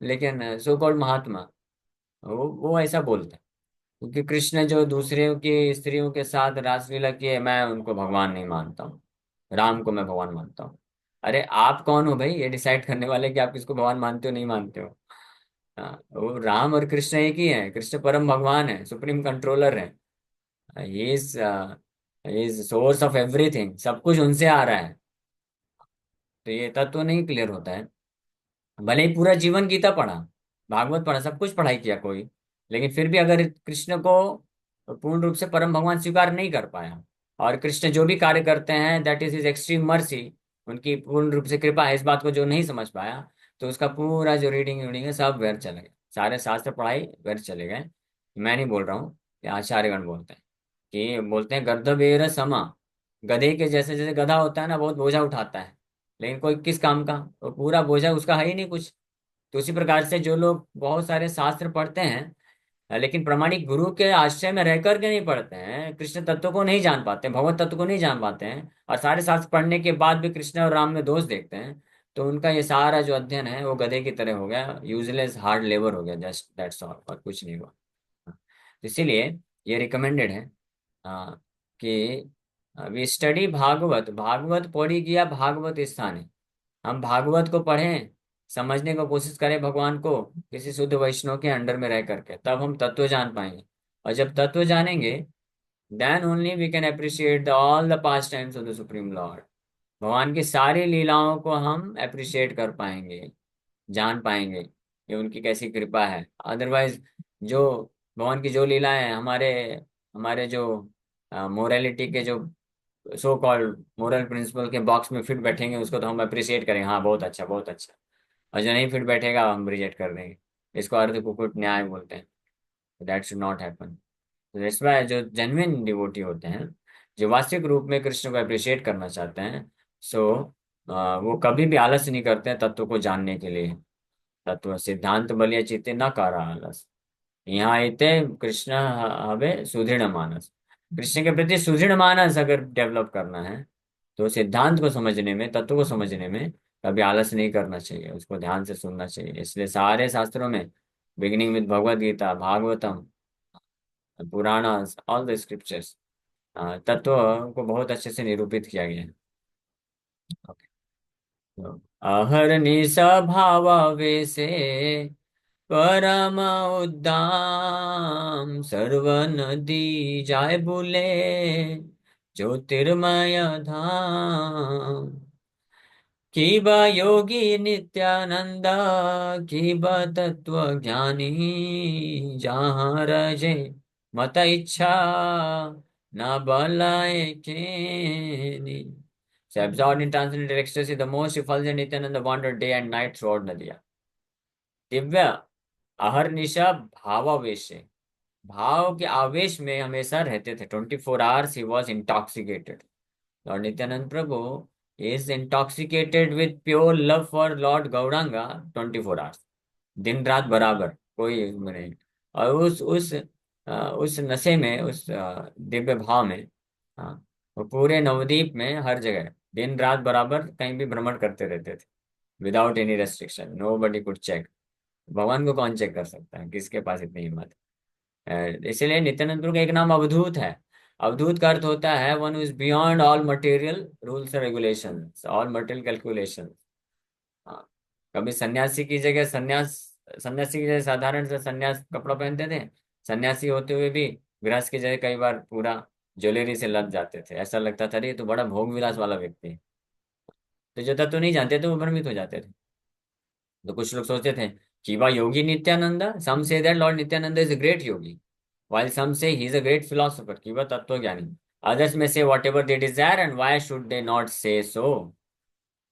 लेकिन सो कॉल्ड महात्मा, वो ऐसा बोलते हैं। क्योंकि कृष्ण जो दूसरे की स्त्रियों के साथ रासलीला किए, मैं उनको भगवान नहीं मानता हूँ, राम को मैं भगवान मानता हूँ। अरे आप कौन हो भाई ये डिसाइड करने वाले कि आप किसको भगवान मानते हो नहीं मानते हो। हाँ, वो राम और कृष्ण एक ही है, कृष्ण परम भगवान है, सुप्रीम कंट्रोलर है। He is source of everything, सब कुछ उनसे आ रहा है। तो ये तत्व नहीं क्लियर होता है। भले ही पूरा जीवन गीता पढ़ा, भागवत पढ़ा, सब कुछ पढ़ाई किया कोई, लेकिन फिर भी अगर कृष्ण को पूर्ण रूप से परम भगवान स्वीकार नहीं कर पाया, और कृष्ण जो भी कार्य करते हैं that is his extreme mercy, उनकी पूर्ण रूप से कृपा है, इस बात को जो नहीं समझ पाया, तो उसका पूरा जो रीडिंग वीडिंग है सब व्यर्थ चले गए, सारे शास्त्र पढ़ाई व्यर्थ चले गए। मैं नहीं बोल रहा हूँ, ये आचार्यगण बोलते हैं, कि बोलते हैं गर्दभेर समा, गधे के जैसे, जैसे गधा होता है ना, बहुत बोझा उठाता है, लेकिन कोई किस काम का, वो पूरा बोझा उसका है ही नहीं कुछ। तो उसी प्रकार से जो लोग बहुत सारे शास्त्र पढ़ते हैं, लेकिन प्रामाणिक गुरु के आश्रय में रह करके नहीं पढ़ते हैं, कृष्ण तत्व को नहीं जान पाते, भगवत तत्व को नहीं जान पाते हैं, और सारे शास्त्र पढ़ने के बाद भी कृष्ण और राम में दोष देखते हैं, तो उनका ये सारा जो अध्ययन है वो गधे की तरह हो गया, यूजलेस हार्ड लेबर हो गया, जस्ट दैट्स ऑल, और कुछ नहीं हुआ। तो इसीलिए ये रिकमेंडेड है, कि वी स्टडी भागवत, भागवत पढ़ी गया भागवत स्थान, हम भागवत को पढ़ें, समझने की कोशिश करें भगवान को किसी शुद्ध वैष्णव के अंडर में रह करके, तब हम तत्व जान पाएंगे। और जब तत्व जानेंगे, then only we can appreciate all the pastimes of the supreme lord. भगवान की सारी लीलाओं को हम अप्रिशिएट कर पाएंगे, जान पाएंगे कि उनकी कैसी कृपा है। अदरवाइज जो भगवान की जो लीलाएं हैं, हमारे हमारे जो मोरालिटी के जो सो कॉल्ड मोरल प्रिंसिपल के बॉक्स में फिट बैठेंगे, उसको तो हम अप्रिशिएट करेंगे, हाँ बहुत अच्छा बहुत अच्छा। और जो नहीं फिट बैठेगा हम रिजेक्ट कर देंगे। इसको अर्ध कुकुट न्याय बोलते हैं। That should not happen. तो इसमें जो जेन्युइन डिवोटी होते हैं, जो वास्तविक रूप में कृष्ण को अप्रिशिएट करना चाहते हैं, सो वो कभी भी आलस नहीं करते हैं तत्व को जानने के लिए। तत्व सिद्धांत बलिया चित्ते न कारा आलस, यहाँ इते कृष्ण हवे सुदृढ़ मानस। कृष्ण के प्रति सुदृढ़ मानस अगर डेवलप करना है, तो सिद्धांत को समझने में, तत्व को समझने में कभी आलस नहीं करना चाहिए, उसको ध्यान से सुनना चाहिए। इसलिए सारे शास्त्रों में, बिगिनिंग विद भगवत गीता, भागवतम, पुराना, ऑल द स्क्रिप्चर्स, तत्व को बहुत अच्छे से निरूपित किया गया है। Okay. तो अहरनि स्वभाव वेसे, परम उद्दाम सर्व नदी जाय बुले, ज्योतिर्मय धाम। की बा योगी नित्यानंदा, की बा तत्व ज्ञानी, जहाँ रजे मत इच्छा, ना बलाए के। So absorbed in transcendental ecstasy, the most effulgent Nityananda wandered day and night throughout Nadia. Divya अहर्निशा भावावेश से, भाव के आवेश में हमेशा रहते थे। 24 hours he was intoxicated. Lord Nityanand Prabhu is intoxicated with pure love for Lord Gauranga 24 hours. दिन रात बराबर, कोई इसमें नहीं। और उस नशे में, उस दिव्य भाव में, हाँ, वो पूरे नवद्वीप में हर जगह दिन रात बराबर कहीं भी भ्रमण करते रहते थे, without any restriction. Nobody could check. भगवान को कौन चेक कर सकता है, किसके पास इतनी हिम्मत है? इसीलिए नित्यानंद प्रभु का एक नाम अवधूत है। अवधूत का अर्थ होता है one is beyond all material rules and regulation, all material calculation. हाँ, कभी सन्यासी की जगह सन्यासी की जगह साधारण से सन्यास कपड़ा पहनते थे। सन्यासी होते हुए भी गृहस्थ की जगह कई बार पूरा ज्वेलरी से लद जाते थे। ऐसा लगता था अरे ये तो बड़ा भोग विलास वाला व्यक्ति है। तो जो तत्व नहीं जानते थे वो भ्रमित हो जाते थे। तो कुछ लोग सोचते थे जीवा योगी Nityananda, some say that lord Nityananda is a great yogi, while some say he is a great philosopher, किवा तत्वज्ञानी। others may say whatever they desire and why should they not say so।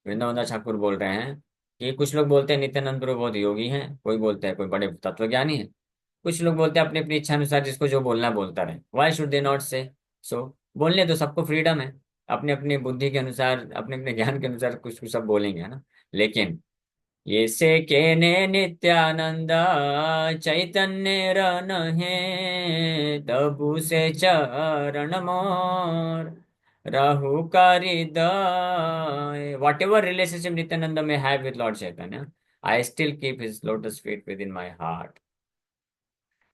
Vrindavan Thakur बोल रहे हैं कि कुछ लोग बोलते हैं नित्यानंद प्रभु बहुत योगी हैं, कोई बोलते हैं कोई बड़े तत्वज्ञानी हैं, कुछ लोग बोलते हैं अपनी अपनी इच्छा अनुसार जिसको जो बोलना है बोलता रहे। वाई शुड दे नॉट से सो। बोलने तो सबको फ्रीडम है, अपने अपने बुद्धि के अनुसार, अपने अपने ज्ञान के अनुसार कुछ कुछ सब बोलेंगे, है ना। लेकिन ये से केने नित्यानंदा, चैतन्य रन है तबु से चरण मोर, राहु कारिदाय। Whatever relationship Nityananda may have with lord Chaitanya, I still keep his lotus feet within my heart.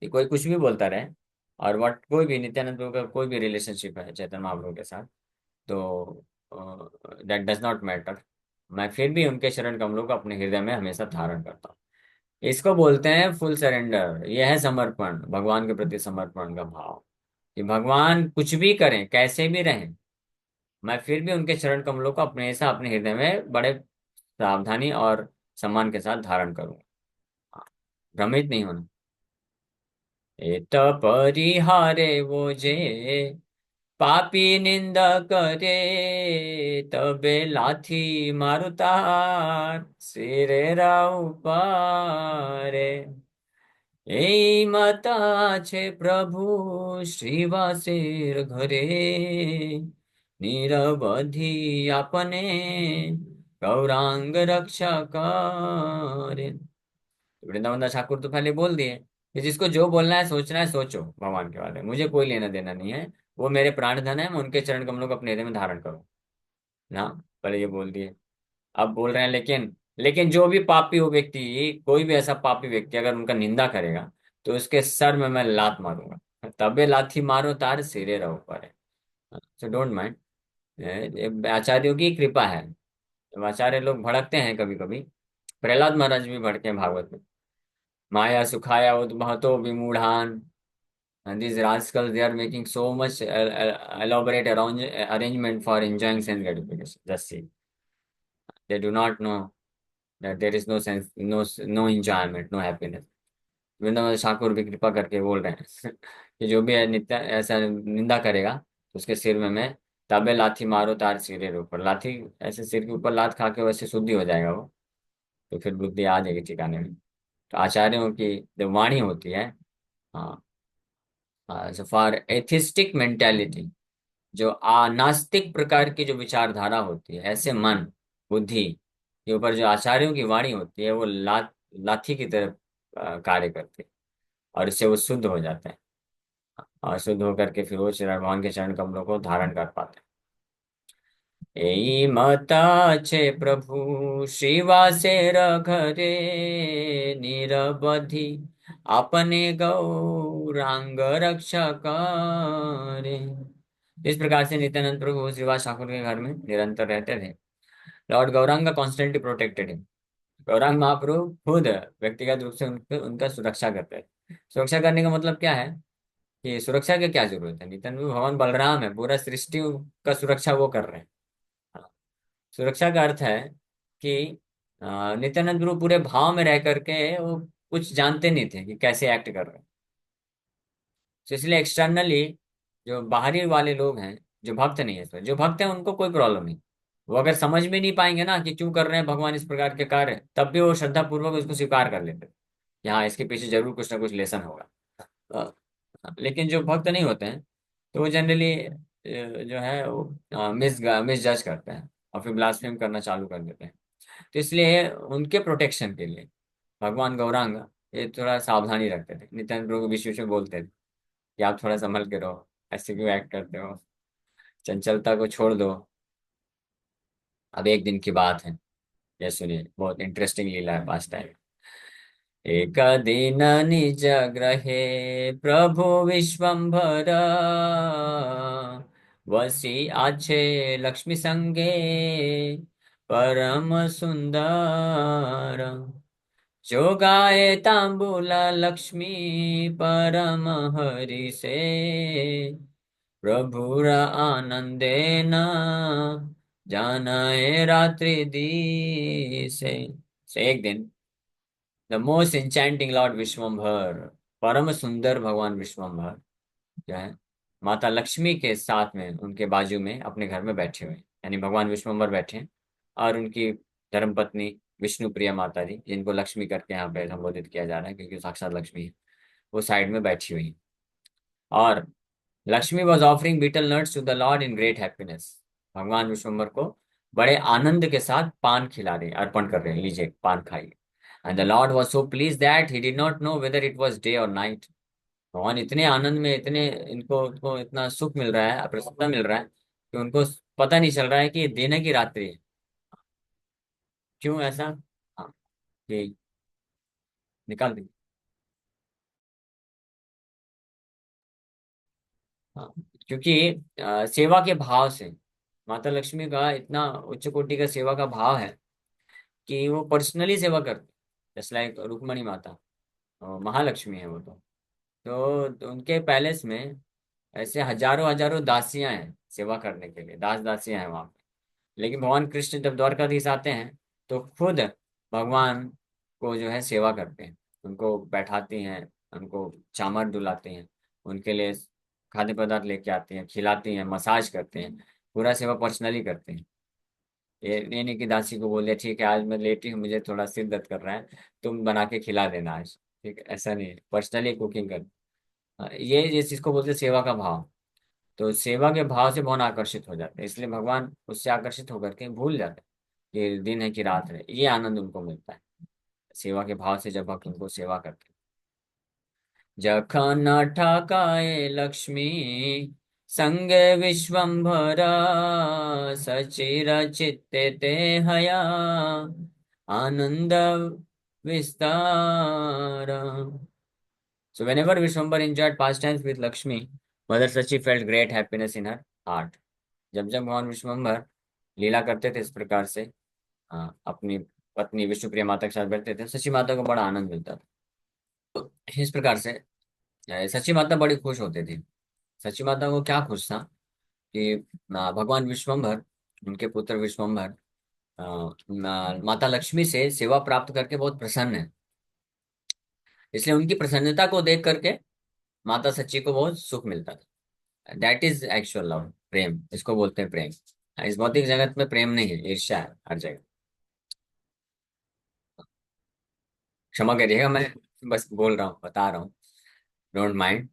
कि कोई कुछ भी बोलता रहे, और वट कोई भी नित्यानंद प्रभु का कोई भी रिलेशनशिप है चैतन्य महाप्रभु के साथ, तो दैट डज नॉट मैटर। मैं फिर भी उनके शरण कमलों को अपने हृदय में हमेशा धारण करता हूँ। इसको बोलते हैं फुल सरेंडर। यह है समर्पण, भगवान के प्रति समर्पण का भाव, कि भगवान कुछ भी करें, कैसे भी रहें, मैं फिर भी उनके चरण कमलों को अपने ऐसा अपने हृदय में बड़े सावधानी और सम्मान के साथ धारण करूंगा। हाँ, भ्रमित नहीं होना। एत परिहारे वो जे पापी निंदा करे, तबे लाथी मारुतार सिरे राउ पारे। এই মাতা আছে প্রভু শ্রীবাসের ঘরে, নিরবধি আপনে गौरांग रक्षा करे। वृंदावन दास ठाकुर तो पहले बोल दिए कि जिसको जो बोलना है सोचना है सोचो, भगवान के बारे में मुझे कोई लेना देना नहीं है। वो मेरे प्राण धन है, मैं उनके चरण कमलों को अपने हृदय में धारण करूं ना। पहले ये बोल दिए, अब बोल रहे हैं लेकिन जो भी पापी हो व्यक्ति, कोई भी ऐसा पापी व्यक्ति अगर उनका निंदा करेगा तो उसके सर में मैं लात मारूंगा। तबे लाथी मारो तार सिरे रहो पर। सो डोंट माइंड, आचार्यों की कृपा है। तो आचार्य लोग भड़कते हैं कभी कभी। प्रहलाद महाराज भी भड़के हैं भागवत में। माया सुखाया उद्भवतो विमूढ़ान, and these rascals they are making so much elaborate arrangement for enjoying sense gratification. Just see, they do not know that there is no sense, no enjoyment, no happiness। Vrindavan Thakur भी कृपा करके बोल रहे हैं कि जो भी है नित्य ऐसा निंदा करेगा तो उसके सिर में मैं तबे लाथी मारो तार सिरे ऊपर। लाथी ऐसे सिर के ऊपर लात खा के वैसे शुद्धि हो जाएगा वो, तो फिर बुद्धि आ जाएगी ठिकाने में। तो आचार्यों की जो वाणी होती है, हाँ, फॉर एथिस्टिक मेंटेलिटी, जो नास्तिक प्रकार की जो विचारधारा होती है, ऐसे मन बुद्धि के ऊपर जो आचार्यों की वाणी होती है वो लाथी की तरह कार्य करती है, और इससे वो शुद्ध हो जाते हैं। और शुद्ध होकर के फिर वो चरण भगवान के चरण कमलों को धारण कर पाते हैं। यही मता छे प्रभु श्रीवासे घरे, निरबधि अपने गौरांग रक्षा करे। इस प्रकार से नित्यानंद प्रभु श्रीवास ठाकुर के घर में निरंतर रहते थे। Lord Gauranga constantly protected him. Gauranga Mahaprabhu खुद व्यक्तिगत रूप से उनका सुरक्षा करते हैं। सुरक्षा करने का मतलब क्या है कि सुरक्षा की क्या जरूरत है, नित्यानंद प्रभु भगवान बलराम है, पूरा सृष्टि का सुरक्षा वो कर रहे हैं। हाँ, सुरक्षा का अर्थ है कि नित्यानंद प्रभु पूरे भाव में रह करके वो कुछ नित्यानंद प्रभु पूरे भाव में रह करके वो कुछ जानते नहीं थे कि कैसे एक्ट कर रहे हैं। तो इसलिए एक्सटर्नली जो बाहरी वाले लोग हैं, जो भक्त नहीं है इसमें, जो भक्त हैं उनको कोई प्रॉब्लम नहीं। वो अगर समझ में नहीं पाएंगे ना कि क्यों कर रहे हैं भगवान इस प्रकार के कार्य, तब भी वो श्रद्धा पूर्वक उसको स्वीकार कर लेते हैं कि हाँ इसके पीछे जरूर कुछ ना कुछ लेसन होगा। लेकिन जो भक्त नहीं होते हैं तो वो जनरली जो है वो मिस जज करते हैं और फिर ब्लास्फेम करना चालू कर देते हैं। तो इसलिए उनके प्रोटेक्शन के लिए भगवान गौरांग ये थोड़ा सावधानी रखते थे, नित्यानंद प्रभु को बीच बीच में बोलते थे कि आप थोड़ा संभल के रहो, ऐसे क्यों एक्ट करते हो, चंचलता को छोड़ दो। अब एक दिन की बात है, ये सुनिए, बहुत इंटरेस्टिंग लीला है पास टाइम। एक दिन निज ग्रहे प्रभु विश्वम्भर, वसी आछे लक्ष्मी संगे परम सुंदर। जो गाए तांबुला लक्ष्मी परम हरि से, प्रभुर आनंदे न जानाए रात्रि दिसे। से एक दिन द मोस्ट इंचेंटिंग लॉर्ड विश्वम्भर, परम सुंदर भगवान विश्वम्भर जो है, माता लक्ष्मी के साथ में उनके बाजू में अपने घर में बैठे हुए हैं। यानी भगवान विश्वम्भर बैठे हैं और उनकी धर्मपत्नी विष्णु प्रिया माता जी, जिनको लक्ष्मी करके यहाँ पे संबोधित किया जा रहा है क्योंकि साक्षात लक्ष्मी है, वो साइड में बैठी हुई है। और Lakshmi was offering betel nuts to the lord in great happiness. भगवान विश्वम्भर को बड़े आनंद के साथ पान खिला रहे, अर्पण कर रहे हैं, लीजिए पान खाइए। And the Lord was so please that he did not know whether it was day और नाइट। भगवान इतने आनंद में, इतने इनको उनको इतना सुख मिल रहा है, प्रसन्नता मिल रहा है कि उनको पता नहीं चल रहा है कि ये दिन है कि रात्रि है। क्यों ऐसा? हाँ, कि निकाल दी। हाँ, क्योंकि सेवा के भाव से माता लक्ष्मी का इतना उच्च कोटि का सेवा का भाव है कि वो पर्सनली सेवा करते, जस्ट लाइक रुक्मणी माता, महालक्ष्मी है वो तो उनके पैलेस में ऐसे हजारों हजारों दासियां हैं सेवा करने के लिए, दास दासियां हैं वहां पे। लेकिन भगवान कृष्ण जब द्वारकाधीश आते हैं तो खुद भगवान को जो है सेवा करते हैं, उनको बैठाती हैं, उनको चामर डुलाते हैं, उनके लिए खाद्य पदार्थ लेके आती हैं, खिलाती हैं, मसाज करते हैं, पूरा सेवा पर्सनली करते हैं। ये नहीं कि दासी को बोल दिया ठीक है आज मैं लेटी हूँ, मुझे थोड़ा सिर दर्द कर रहा है, तुम बना के खिला देना आज। ठीक है, ऐसा नहीं है, पर्सनली कुकिंग कर। ये चीज को बोलते हैं सेवा का भाव। तो सेवा के भाव से भगवान आकर्षित हो जाते हैं, इसलिए भगवान उससे आकर्षित होकर के भूल जाते हैं कि दिन है कि रात है, ये आनंद उनको मिलता है सेवा के भाव से जब भक्त उनको सेवा करते हैं। जखन ठाकाए लक्ष्मी संगे विश्वम्भरा, सचिर चित्ते ते हया आनंद विस्तार। So whenever Vishwambar enjoyed pastimes with Lakshmi, Mother Sachi felt great happiness in her heart. जब जब भगवान विश्वम्भर लीला करते थे इस प्रकार से, अपनी पत्नी विष्णुप्रिया माता के साथ बैठते थे, सची माता को बड़ा आनंद मिलता था। तो इस प्रकार से सची माता बड़ी खुश होती थी। सची माता को क्या खुश था कि भगवान विश्वम्भर, उनके पुत्र विश्वम्भर माता लक्ष्मी से सेवा प्राप्त करके बहुत प्रसन्न है। इसलिए उनकी प्रसन्नता को देख करके माता सच्ची को बहुत सुख मिलता था। दैट इज एक्चुअल लव, प्रेम इसको बोलते हैं, प्रेम। इस भौतिक जगत में प्रेम नहीं है, ईर्ष्या है हर जगह। क्षमा करिएगा, मैं बस बोल रहा हूँ, बता रहा हूँ, डोंट माइंड,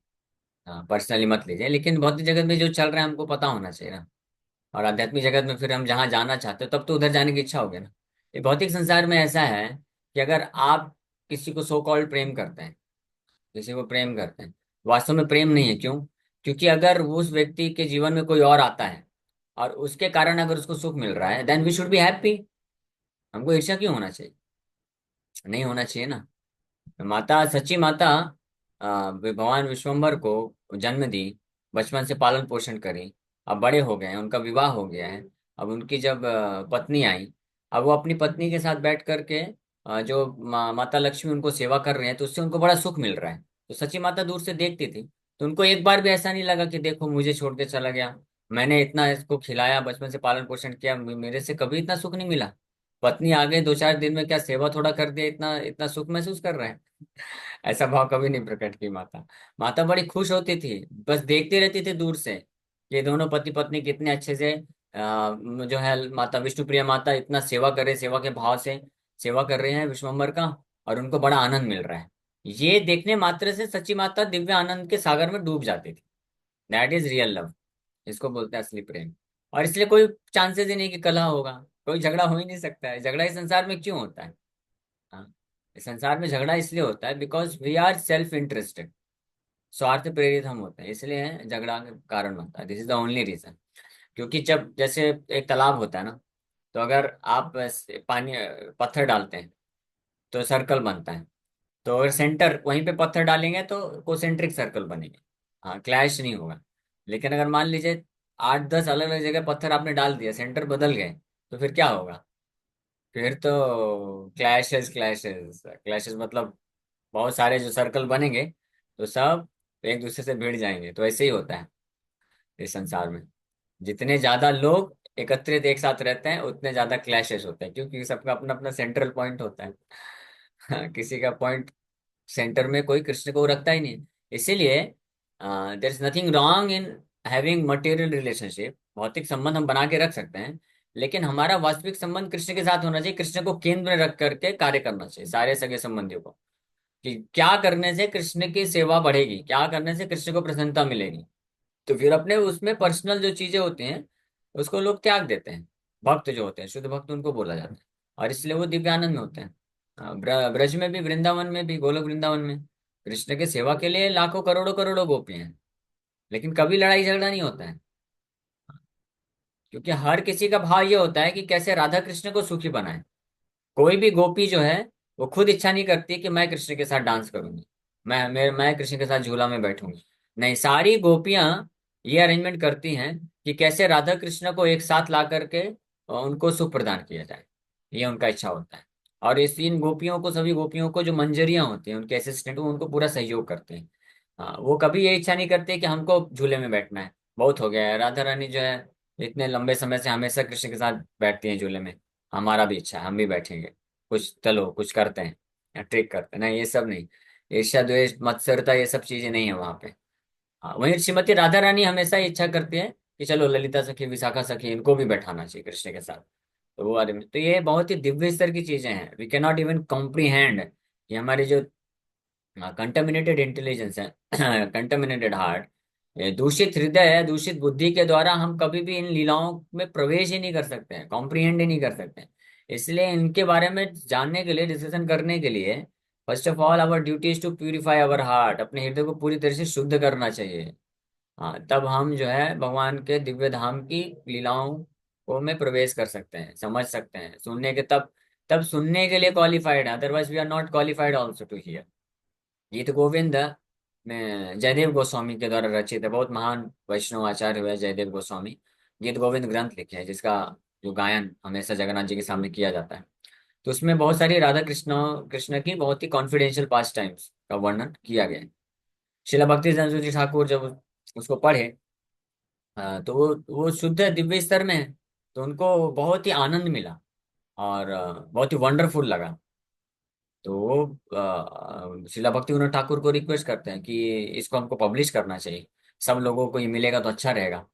पर्सनली मत लीजिए। लेकिन भौतिक जगत में जो चल रहा है हमको पता होना चाहिए ना, और आध्यात्मिक जगत में फिर हम जहाँ जाना चाहते हो तब तो उधर जाने की इच्छा होगी ना। ये भौतिक संसार में ऐसा है कि अगर आप किसी को सो कॉल्ड प्रेम करते हैं, किसी को प्रेम करते हैं, वास्तव में प्रेम नहीं है। क्यों? क्योंकि अगर उस व्यक्ति के जीवन में कोई और आता है और उसके कारण अगर उसको सुख मिल रहा है, then we should be happy. हमको ईर्ष्या क्यों होना चाहिए? नहीं होना चाहिए ना। माता सच्ची माता भगवान विश्वम्भर को जन्म दी, बचपन से पालन पोषण करी, अब बड़े हो गए हैं, उनका विवाह हो गया है। अब उनकी जब पत्नी आई, अब वो अपनी पत्नी के साथ बैठ करके जो माता लक्ष्मी उनको सेवा कर रहे हैं, तो उससे उनको बड़ा सुख मिल रहा है। तो सच्ची माता दूर से देखती थी, तो उनको एक बार भी ऐसा नहीं लगा कि देखो मुझे छोड़ के चला गया, मैंने इतना इसको खिलाया, बचपन से पालन पोषण किया, मेरे से कभी इतना सुख नहीं मिला। पत्नी आ गई 2-4 दिन में, क्या सेवा थोड़ा कर दिया, इतना इतना सुख महसूस कर रहे हैं? ऐसा भाव कभी नहीं प्रकट की माता। माता बड़ी खुश होती थी, बस देखती रहती थी दूर से, ये दोनों पति पत्नी कितने अच्छे से जो है माता विष्णुप्रिया माता इतना सेवा कर रहे, सेवा के भाव से सेवा कर रहे हैं विश्वम्भर का, और उनको बड़ा आनंद मिल रहा है। ये देखने मात्र से सच्ची माता दिव्य आनंद के सागर में डूब जाती थी। दैट इज रियल लव, इसको बोलते हैं असली प्रेम। और इसलिए कोई चांसेस ही नहीं कि कलह होगा, कोई झगड़ा हो ही नहीं सकता है। झगड़ा इस संसार में क्यों होता है? हाँ, इस संसार में झगड़ा इसलिए होता है because we are self interested, स्वार्थ प्रेरित हम होते हैं, इसलिए झगड़ा का कारण बनता है। This is the only reason. क्योंकि जब जैसे एक तालाब होता है ना, तो अगर आप पानी पत्थर डालते हैं तो सर्कल बनता है। तो अगर सेंटर वहीं पे पत्थर डालेंगे तो कोसेंट्रिक सर्कल बनेंगे, हाँ, क्लैश नहीं होगा। लेकिन अगर मान लीजिए 8-10 अलग अलग जगह पत्थर आपने डाल दिया, सेंटर बदल गए, तो फिर क्या होगा? फिर तो क्लैशेस क्लैशेस क्लैशेस, मतलब बहुत सारे जो सर्कल बनेंगे तो सब एक दूसरे से भिड़ जाएंगे। तो ऐसे ही होता है इस संसार में। जितने ज्यादा लोग एकत्रित एक साथ रहते हैं उतने ज्यादा क्लैशेस होते हैं, क्योंकि सबका अपना अपना सेंट्रल पॉइंट होता है। हाँ, किसी का पॉइंट सेंटर में कोई कृष्ण को रखता ही नहीं। इसीलिए there is nothing wrong in having material relationship, भौतिक संबंध हम बना के रख सकते हैं, लेकिन हमारा वास्तविक संबंध कृष्ण के साथ होना चाहिए। कृष्ण को केंद्र में रख करके कार्य करना चाहिए सारे सगे संबंधियों को, कि क्या करने से कृष्ण की सेवा बढ़ेगी, क्या करने से कृष्ण को प्रसन्नता मिलेगी। तो फिर अपने उसमें पर्सनल जो चीजें होती हैं उसको लोग त्याग देते हैं। भक्त जो होते हैं, शुद्ध भक्त उनको बोला जाता है, और इसलिए वो दिव्य आनंद में होते हैं। ब्रज में भी, वृंदावन में भी, गोलोक वृंदावन में कृष्ण के सेवा के लिए लाखों करोड़ों करोड़ों गोपी हैं, लेकिन कभी लड़ाई झगड़ा नहीं होता है। क्योंकि हर किसी का भाव ये होता है कि कैसे राधा कृष्ण को सुखी बनाए। कोई भी गोपी जो है वो खुद इच्छा नहीं करती कि मैं कृष्ण के साथ डांस करूंगी, मैं कृष्ण के साथ झूला में बैठूंगी। नहीं, सारी गोपियां ये अरेंजमेंट करती हैं कि कैसे राधा कृष्ण को एक साथ ला करके उनको सुख प्रदान किया जाए। ये उनका इच्छा होता है। और इस इन गोपियों को, सभी गोपियों को जो मंजरियां होती हैं, उनके असिस्टेंट, वो उनको पूरा सहयोग करते हैं। हाँ, वो कभी ये इच्छा नहीं करते कि हमको झूले में बैठना है, बहुत हो गया है। राधा रानी जो है इतने लंबे समय से हमेशा कृष्ण के साथ बैठती हैं झूले में, हमारा भी इच्छा है हम भी बैठेंगे, कुछ चलो कुछ करते हैं या ट्रिक करते हैं। नहीं, ये सब नहीं। ईर्ष्या द्वेष मत्सरता ये सब चीजें नहीं है वहां पे। हाँ, वहीं श्रीमती राधा रानी हमेशा इच्छा करती है कि चलो ललिता सखी, विशाखा सखी, इनको भी बैठाना चाहिए कृष्ण के साथ। तो वो आदमी, तो ये बहुत ही दिव्य स्तर की चीजें हैं। We can not even comprehend कि हमारी जो कंटेमिनेटेड इंटेलिजेंस है, कंटेमिनेटेड हार्ट, दूषित हृदय, दूषित बुद्धि के द्वारा हम कभी भी इन लीलाओं में प्रवेश ही नहीं कर सकते हैं, कॉम्प्रीहेंड ही नहीं कर सकते हैं। इसलिए इनके बारे में जानने के लिए, डिस्कशन करने के लिए, first of all our duty is to purify our heart, अपने हृदय को पूरी तरह से शुद्ध करना चाहिए। हाँ, तब हम जो है भगवान के दिव्य धाम की लीलाओं को में प्रवेश कर सकते हैं, समझ सकते हैं, सुनने के तब तब सुनने के लिए क्वालिफाइड है, otherwise we are not qualified also to hear. Gita Govinda में जयदेव गोस्वामी के द्वारा रचित है, बहुत महान वैष्णव आचार्य हुए जयदेव गोस्वामी। गीत गोविंद ग्रंथ लिखे हैं जिसका जो गायन हमेशा जगन्नाथ जी के सामने किया जाता है। तो उसमें बहुत सारी राधा कृष्ण कृष्ण की बहुत ही कॉन्फिडेंशियल पास टाइम्स का वर्णन किया गया है। शिला भक्ति जी ठाकुर जब उसको पढ़े, तो वो शुद्ध दिव्य स्तर में है, तो उनको बहुत ही आनंद मिला, और बहुत ही वंडरफुल लगा। तो वो शिला भक्ति विनोद ठाकुर को रिक्वेस्ट करते हैं कि इसको हमको पब्लिश करना चाहिए, सब लोगों को ये मिलेगा तो अच्छा रहेगा,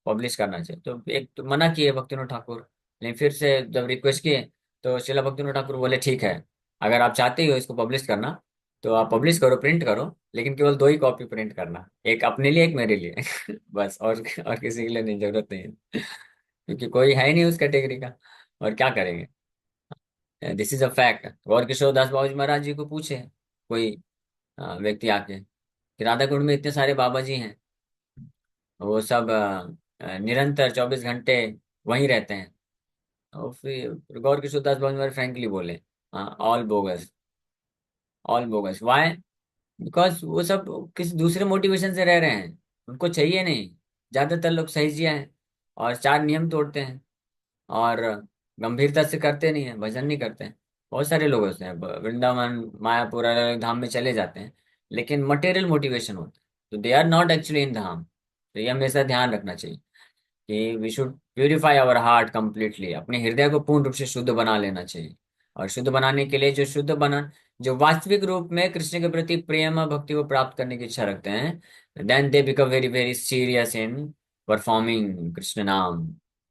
पब्लिश करना चाहिए। तो एक तो मना किए भक्ति विनोद ठाकुर, लेकिन फिर से जब रिक्वेस्ट किए तो शिला भक्ति विनोद ठाकुर बोले ठीक है, अगर आप चाहते हो इसको पब्लिश करना तो आप पब्लिश करो, प्रिंट करो, लेकिन केवल 2 ही कॉपी प्रिंट करना, एक अपने लिए एक मेरे लिए। बस, और किसी के लिए नहीं, जरूरत नहीं है। क्योंकि कोई है ही नहीं उस कैटेगरी का, और क्या करेंगे। This is a fact. और किशोर दास बाबू जी महाराज जी को पूछे कोई व्यक्ति आके कि राधा कुंड में इतने सारे बाबा जी हैं, वो सब निरंतर 24 घंटे वहीं रहते हैं। और फिर गौर किशोर दास बाबू जी महाराज फ्रेंकली बोले, all bogus, all bogus. Why? Because वो सब किसी दूसरे मोटिवेशन से रह रहे हैं, उनको चाहिए नहीं। ज्यादातर लोग सही हैं और 4 नियम तोड़ते हैं, और गंभीरता से करते नहीं है, भजन नहीं करते हैं। बहुत सारे लोग होते हैं वृंदावन मायापुर अलग अलग धाम में चले जाते हैं, लेकिन मटेरियल मोटिवेशन होता है, तो they are not actually in dham. तो ये हमेशा ध्यान रखना चाहिए कि we should purify our heart completely, अपने हृदय को पूर्ण रूप से शुद्ध बना लेना चाहिए। और शुद्ध बनाने के लिए जो शुद्ध बना, जो वास्तविक रूप में कृष्ण के प्रति प्रेम और भक्ति को प्राप्त करने की इच्छा रखते हैं, then they become very very serious in performing Krishna नाम।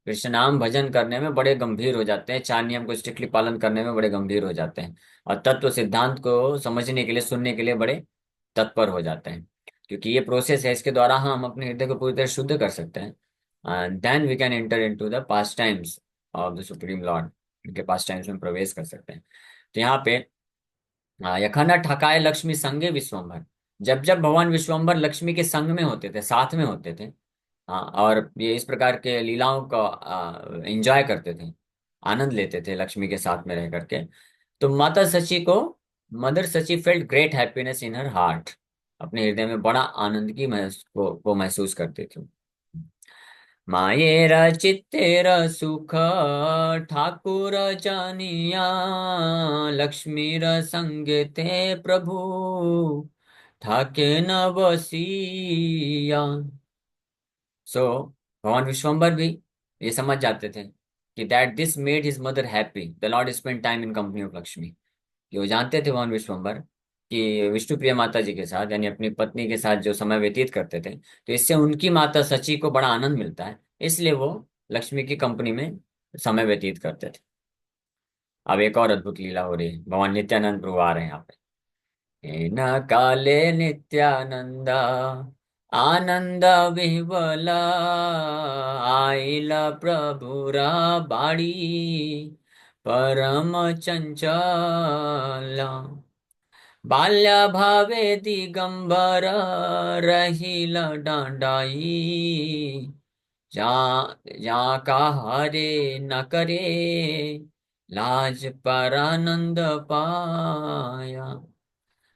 कृष्ण नाम भजन करने में बड़े गंभीर हो जाते हैं, चार नियम को स्ट्रिक्टली पालन करने में बड़े गंभीर हो जाते हैं, और तत्व सिद्धांत को समझने के लिए, सुनने के लिए बड़े तत्पर हो जाते हैं। क्योंकि ये प्रोसेस है, इसके द्वारा हम अपने हृदय को पूरी तरह शुद्ध कर सकते हैं, and then we can enter into the pastimes of the supreme lord। इनके pastimes में प्रवेश कर सकते हैं। तो यहाँ पे यखना ठकाए लक्ष्मी संगे विश्वम्भर, जब जब भगवान विश्वम्भर लक्ष्मी के संग में होते थे, साथ में होते थे, हाँ, और ये इस प्रकार के लीलाओं का एंजॉय करते थे, आनंद लेते थे लक्ष्मी के साथ में रह करके, तो माता सची को, mother Sachi felt great happiness in her heart, अपने हृदय में बड़ा आनंद की को महसूस करती थी। मायेरा चित्तेरा सुख ठाकुर जानिया, लक्ष्मीर संगे ते प्रभु ठाके न बसिया। सो भगवान विश्वम्बर भी ये समझ जाते थे कि that this made his mother happy, the Lord spend time in company of Lakshmi. कि वो जानते थे भगवान विश्वम्बर कि विष्णु प्रिय माता जी के साथ, यानी अपनी पत्नी के साथ जो समय व्यतीत करते थे, तो इससे उनकी माता सची को बड़ा आनंद मिलता है, इसलिए वो लक्ष्मी की कंपनी में समय व्यतीत करते थे। अब एक और अद्भुत लीला हो रही है, भगवान नित्यानंद प्रभु आ रहे हैं यहाँ पे। न काले नित्यानंदा आनंद विह्वला, आइला प्रभुरा बाड़ी परम चंचला। बाल्या भावे दिगंबर रहिला डांडाई, जा जा का हरे न करे लाज पर आनंद पाया।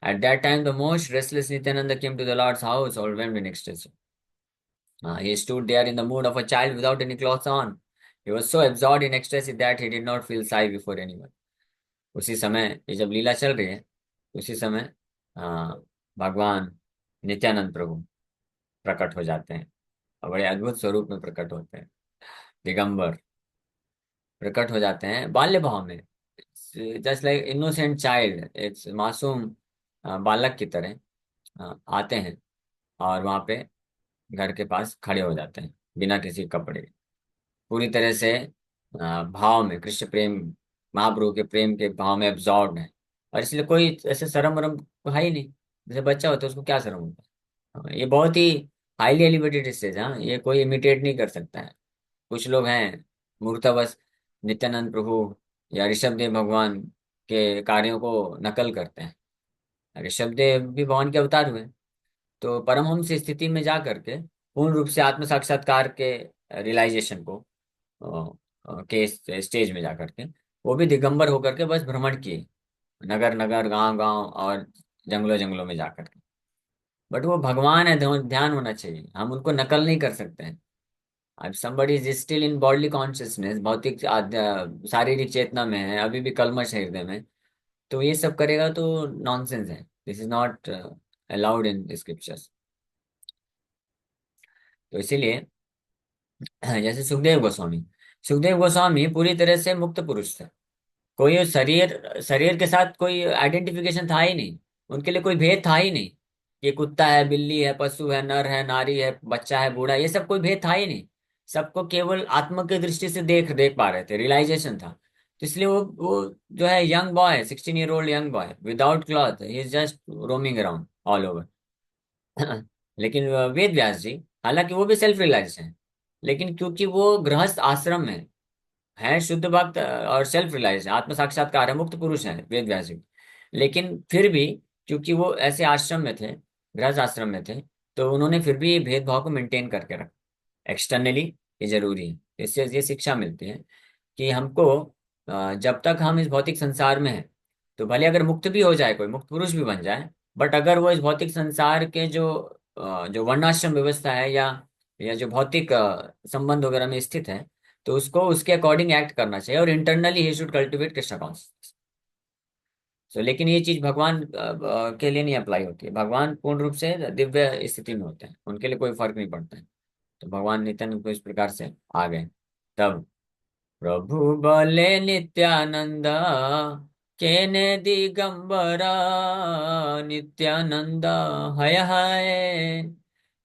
At that time, the most restless Nityananda came to the Lord's house, overwhelmed in ecstasy. He stood there in the mood of a child without any clothes on. He was so absorbed in ecstasy that he did not feel shy before anyone. उसी समय, ये जब लीला चल रही है, उसी समय आ, भगवान नित्यानंद प्रभु प्रकट हो जाते हैं, और बड़े अद्भुत स्वरूप में प्रकट होते हैं। दिगंबर प्रकट हो जाते हैं बाल्य भाव में, जस्ट लाइक इनोसेंट चाइल्ड, एक मासूम बालक की तरह आते हैं, और वहां पे घर के पास खड़े हो जाते हैं बिना किसी कपड़े, पूरी तरह से भाव में, कृष्ण प्रेम, महाप्रभु के प्रेम के भाव में एब्जॉर्ब है। और इसलिए कोई ऐसे शर्म वरम तो है ही नहीं, जैसे बच्चा होता है उसको क्या शर्म होता है। ये बहुत ही हाईली एलिवेटेड स्टेज, हाँ, ये कोई इमिटेट नहीं कर सकता है। कुछ लोग हैं मूर्खतावश नित्यानंद प्रभु या ऋषभ देव भगवान के कार्यों को नकल करते हैं। ऋषभ देव भी भगवान के अवतार हुए, तो परमहंस की स्थिति में जा करके पूर्ण रूप से आत्म साक्षात्कार के रियलाइजेशन को के स्टेज में जा करके वो भी दिगंबर होकर के बस भ्रमण किए, नगर नगर, गांव गांव और जंगलों जंगलों में जा करके। बट वो भगवान है, ध्यान होना चाहिए, हम उनको नकल नहीं कर सकते हैं। अब somebody is still in bodily consciousness, भौतिक शारीरिक चेतना में है, अभी भी कलमश है हृदय में, तो ये सब करेगा तो नॉनसेंस है, this is not allowed in scriptures. तो इसीलिए जैसे सुखदेव गोस्वामी पूरी तरह से मुक्त पुरुष थे। कोई शरीर शरीर के साथ कोई आइडेंटिफिकेशन था ही नहीं, उनके लिए कोई भेद था ही नहीं। ये कुत्ता है, बिल्ली है, पशु है, नर है, नारी है, बच्चा है, बूढ़ा, ये सब कोई भेद था ही नहीं। सबको केवल आत्मा की दृष्टि से देख देख पा रहे थे, रियलाइजेशन था। तो इसलिए वो जो है young boy, 16 year old young boy without cloth, he is just roaming around all over. लेकिन वेद व्यास जी, हालांकि वो भी सेल्फ रियलाइज हैं, लेकिन क्योंकि वो गृहस्थ आश्रम में है, शुद्ध भक्त और सेल्फ रियलाइज है, आत्म साक्षात्कार है, मुक्त पुरुष है वेद व्यास जी, लेकिन फिर भी क्योंकि वो ऐसे आश्रम में थे, गृहस्थ आश्रम में थे, तो उन्होंने फिर भी ये भेदभाव को मेंटेन करके रखा एक्सटर्नली। ये जरूरी है, इससे ये शिक्षा मिलती है कि हमको जब तक हम इस भौतिक संसार में हैं, तो भले अगर मुक्त भी हो जाए, कोई मुक्त पुरुष भी बन जाए, बट अगर वो इस भौतिक संसार के जो वर्णाश्रम व्यवस्था है, या जो भौतिक संबंध वगैरह में स्थित है, तो उसको उसके अकॉर्डिंग एक्ट करना चाहिए, और internally he should cultivate Krishna consciousness. So लेकिन ये चीज भगवान के लिए नहीं अप्लाई होती है, भगवान पूर्ण रूप से दिव्य स्थिति में होते हैं, उनके लिए कोई फर्क नहीं पड़ता है। तो भगवान नित्यानंद को इस प्रकार से आ गए। तब प्रभु बोले नित्यानंद, केने दिगंबरा, नित्यानंद हय हय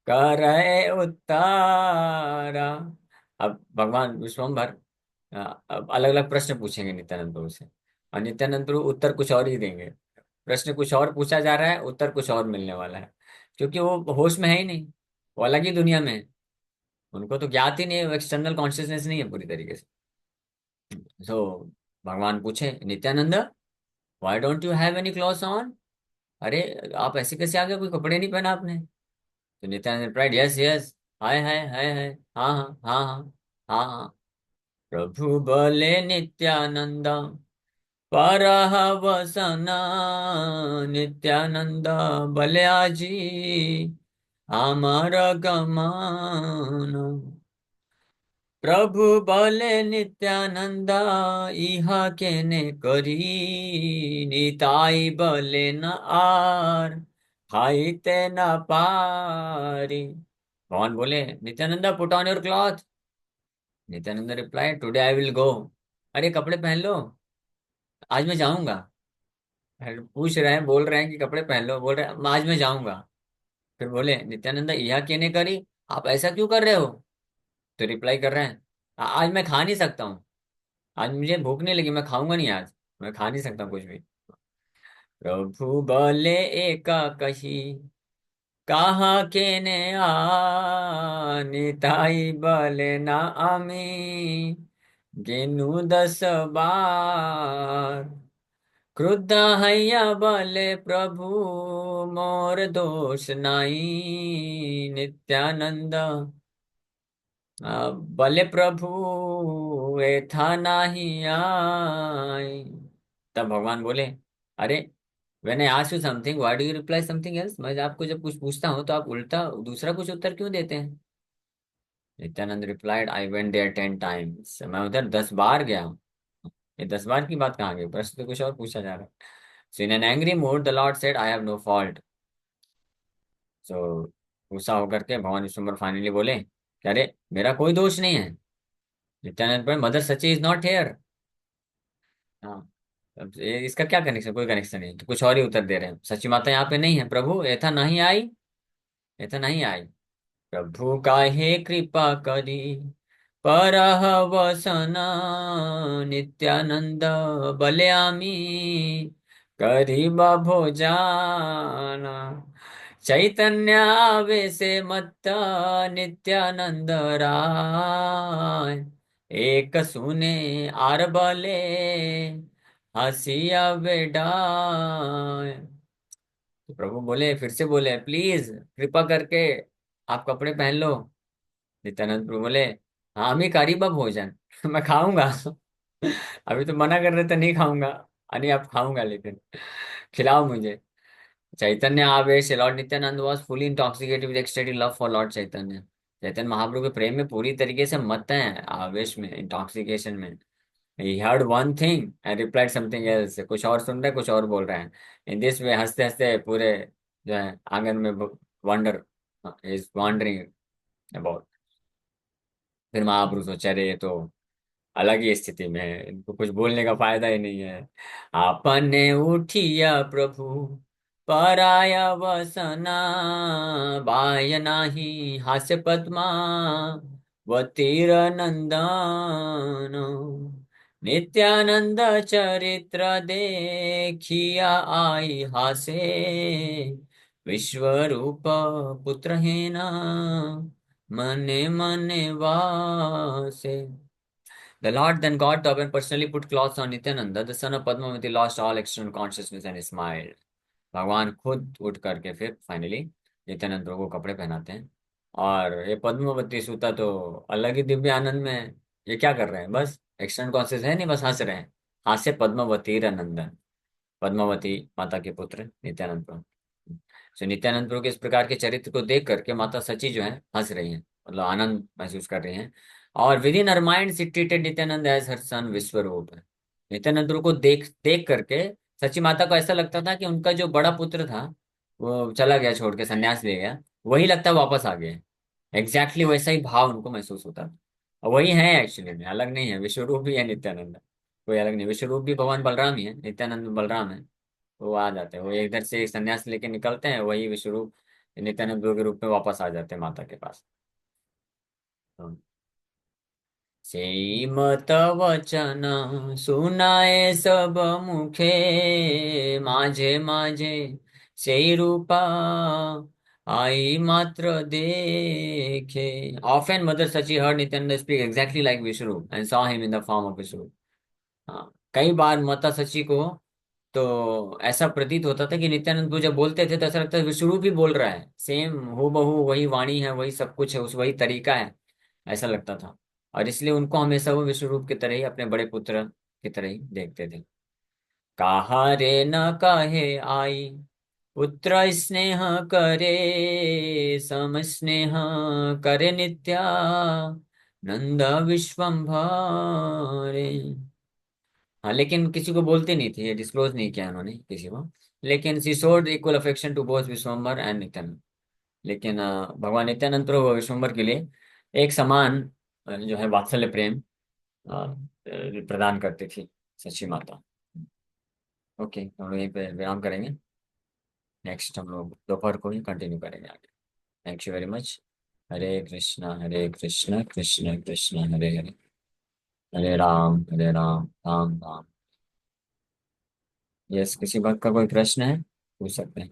करे उत्तारा। अब भगवान विश्वम्भर अब अलग अलग प्रश्न पूछेंगे नित्यानंद प्रभु से, और नित्यानंद प्रभु उत्तर कुछ और ही देंगे। प्रश्न कुछ और पूछा जा रहा है, उत्तर कुछ और मिलने वाला है, क्योंकि वो होश में है ही नहीं, वो अलग ही दुनिया में है। उनको तो ज्ञात ही नहीं है, एक्सटर्नल कॉन्शियसनेस नहीं है पूरी तरीके से। सो भगवान पूछे Nityanand, why don't you have any clothes on? अरे आप ऐसे कैसे आ गए, कोई कपड़े नहीं पहना आपने? तो नित्यानंद रिप्लाइड, यस यस, हाय हाय, हाँ हाँ हाँ हाँ हाँ हाँ। प्रभु बोले नित्यानंद, परहवसना, नित्यानंद भले आजी अमर गमन। प्रभु बोले नित्यानंद, इह केने करी, निताई बोले न आर, खाइते न पारी। भगवान बोले Nityanand, put on your cloth. Nityanand reply, today I will go. अरे कपड़े पहन लो, आज मैं जाऊंगा। पूछ रहे हैं, बोल रहे हैं कि कपड़े पहन लो, बोल रहे हैं आज मैं जाऊंगा। फिर बोले नित्यानंद, यह कहने करी, आप ऐसा क्यों कर रहे हो? तो रिप्लाई कर रहे हैं, आज मैं खा नहीं सकता हूँ, आज मुझे भूख नहीं लगी, मैं खाऊंगा नहीं आज, मैं खा नहीं सकता कुछ भी। प्रभु बोले एका कही, कहा के ने निताई बोले ना आमी, गेनु 10 बार। क्रुद्ध हैया बोले प्रभु, मोर दोष नाई, नित्यानंद बोले प्रभु, एथा नहीं आई। तब भगवान बोले, अरे when I ask you something, why do you reply something else? मैं आपको जब कुछ पूछता हूँ तो आप उल्टा दूसरा कुछ उत्तर क्यों देते हैं? Nityananda replied, I went there 10 times, मैं उधर 10 बार गया हूँ। ये 10 बार की बात कहाँ गई, प्रश्न तो कुछ और पूछा जा रहा है। So in an angry mood the lord said, I have no fault. So गुस्सा होकर के भगवान विश्वम्भर फाइनली बोले कि अरे मेरा कोई दोष नहीं है। नित्यानंद पर, mother Sachi is not here. हाँ, अब इसका क्या कनेक्शन, कोई कनेक्शन नहीं, तो कुछ और ही उत्तर दे रहे हैं, सची माता यहाँ पे नहीं है, प्रभु ऐसा नहीं आई, ऐसा नहीं आई। प्रभु काहे कृपा करी, परहवसन, नित्यानंद बले आमी, गरीब भोजान। चैतन्य आवेशे मत्त, नित्यानंद राय, एक सुने आर बले, हसिया बेडाय। तो प्रभु बोले, फिर से बोले, प्लीज कृपा करके आप कपड़े पहन लो। नित्यानंद प्रभु बोले, हाँ हम ही करीब भोजन, मैं खाऊंगा। अभी तो मना कर रहे थे नहीं खाऊंगा, अरे अब खाऊंगा, लेकिन खिलाओ मुझे। चैतन्य आवेश, lord Nityananda was fully intoxicated with extended love for lord Chaitanya. Chaitanya Mahaprabhu के प्रेम में पूरी तरीके से मत्त हैं, आवेश में, इंटॉक्सिकेशन में। He heard one thing and replied something else, कुछ और सुन रहे कुछ और बोल रहे हैं। इन दिस वे हंसते हंसते पूरे जो है आंगन में वंडर इज वॉन्डरिंग अबाउट। फिर महाप्रभु सोचा, अरे ये तो अलग ही स्थिति में है, इनको कुछ बोलने का फायदा ही नहीं है। आपने उठिया प्रभु, पराया वसना, बाय नाही हास्य पद्मा, व तीर नंदन। नित्यानंद चरित्र देखिया आई हासे, विश्व रूप पुत्र है ना, मने मने वासे। The Lord then got up and personally put cloths on Nityananda. The son of Padmavati lost all external consciousness and smiled. भगवान खुद उठ करके फिर फाइनली नित्यानंद प्रभु को कपड़े पहनाते हैं। और ये पद्मावती सूता तो अलग ही दिव्य आनंद में है। ये क्या कर रहे हैं, बस एक्सटर्नल कॉन्शियस है नहीं, बस हंस रहे हैं। हास्य पद्मावती रनंदन, पद्मावती माता के पुत्र नित्यानंद प्रभु। सो नित्यानंद प्रभु के इस प्रकार के चरित्र को देख करके माता सची जो है हंस रही हैं, मतलब आनंद महसूस कर रही हैं। और within her mind she treated Nityananda as her son Vishwarup. Nityananda Prabhu को देख देख करके सची माता को ऐसा लगता था कि उनका जो बड़ा पुत्र था वो चला गया, छोड़ के संन्यास ले गया, वही लगता है वापस आ गया। एग्जैक्टली वैसा ही भाव उनको महसूस होता था। वही है एक्चुअली में, अलग नहीं है, विश्व रूप भी है नित्यानंद, कोई अलग नहीं। विश्व रूप भी भगवान बलराम ही है, नित्यानंद बलराम है। वो आ जाते हैं, वो इधर से एक संन्यास लेके निकलते हैं, वही विश्व रूप नित्यानंद के रूप में वापस आ जाते हैं माता के पास। तो सेमत वचन सुनाए सब मुखे, माझे माझे से रूपा आई मात्र देखे। Often Mother Sachi heard Nityananda speak exactly like Vishnu and saw him in the form of Vishnu। हाँ, कई बार माता सची को तो ऐसा प्रतीत होता था कि नित्यानंद को जब बोलते थे तो ऐसा लगता है विश्वरूप ही बोल रहा है, सेम हूबहू बहू वही वाणी है, वही सब कुछ है, उस वही तरीका है, ऐसा लगता था। और इसलिए उनको हमेशा वो विश्वरूप की तरह ही, अपने बड़े पुत्र की तरह ही देखते थे। कहा रे न कहे आई, पुत्र स्नेह करे, सम स्नेह करे नित्या नंद विश्वम्भरे। हाँ, लेकिन किसी को बोलते नहीं थे, ये डिस्क्लोज नहीं किया उन्होंने किसी को। लेकिन she showed equal affection to both Vishwambhar and Nityananda. लेकिन भगवान नित्यानंद तो विश्वम्भर के लिए एक समान जो है वात्सल्य प्रेम प्रदान करती थी सच्ची माता। ओके, हम लोग यहीं पे विराम करेंगे। नेक्स्ट हम लोग दोपहर को ही कंटिन्यू करेंगे आगे। Thank you very much. Hare Krishna Krishna Krishna Hare Hare, Hare Ram Ram Ram. Yes, किसी बात का कोई प्रश्न है पूछ सकते हैं।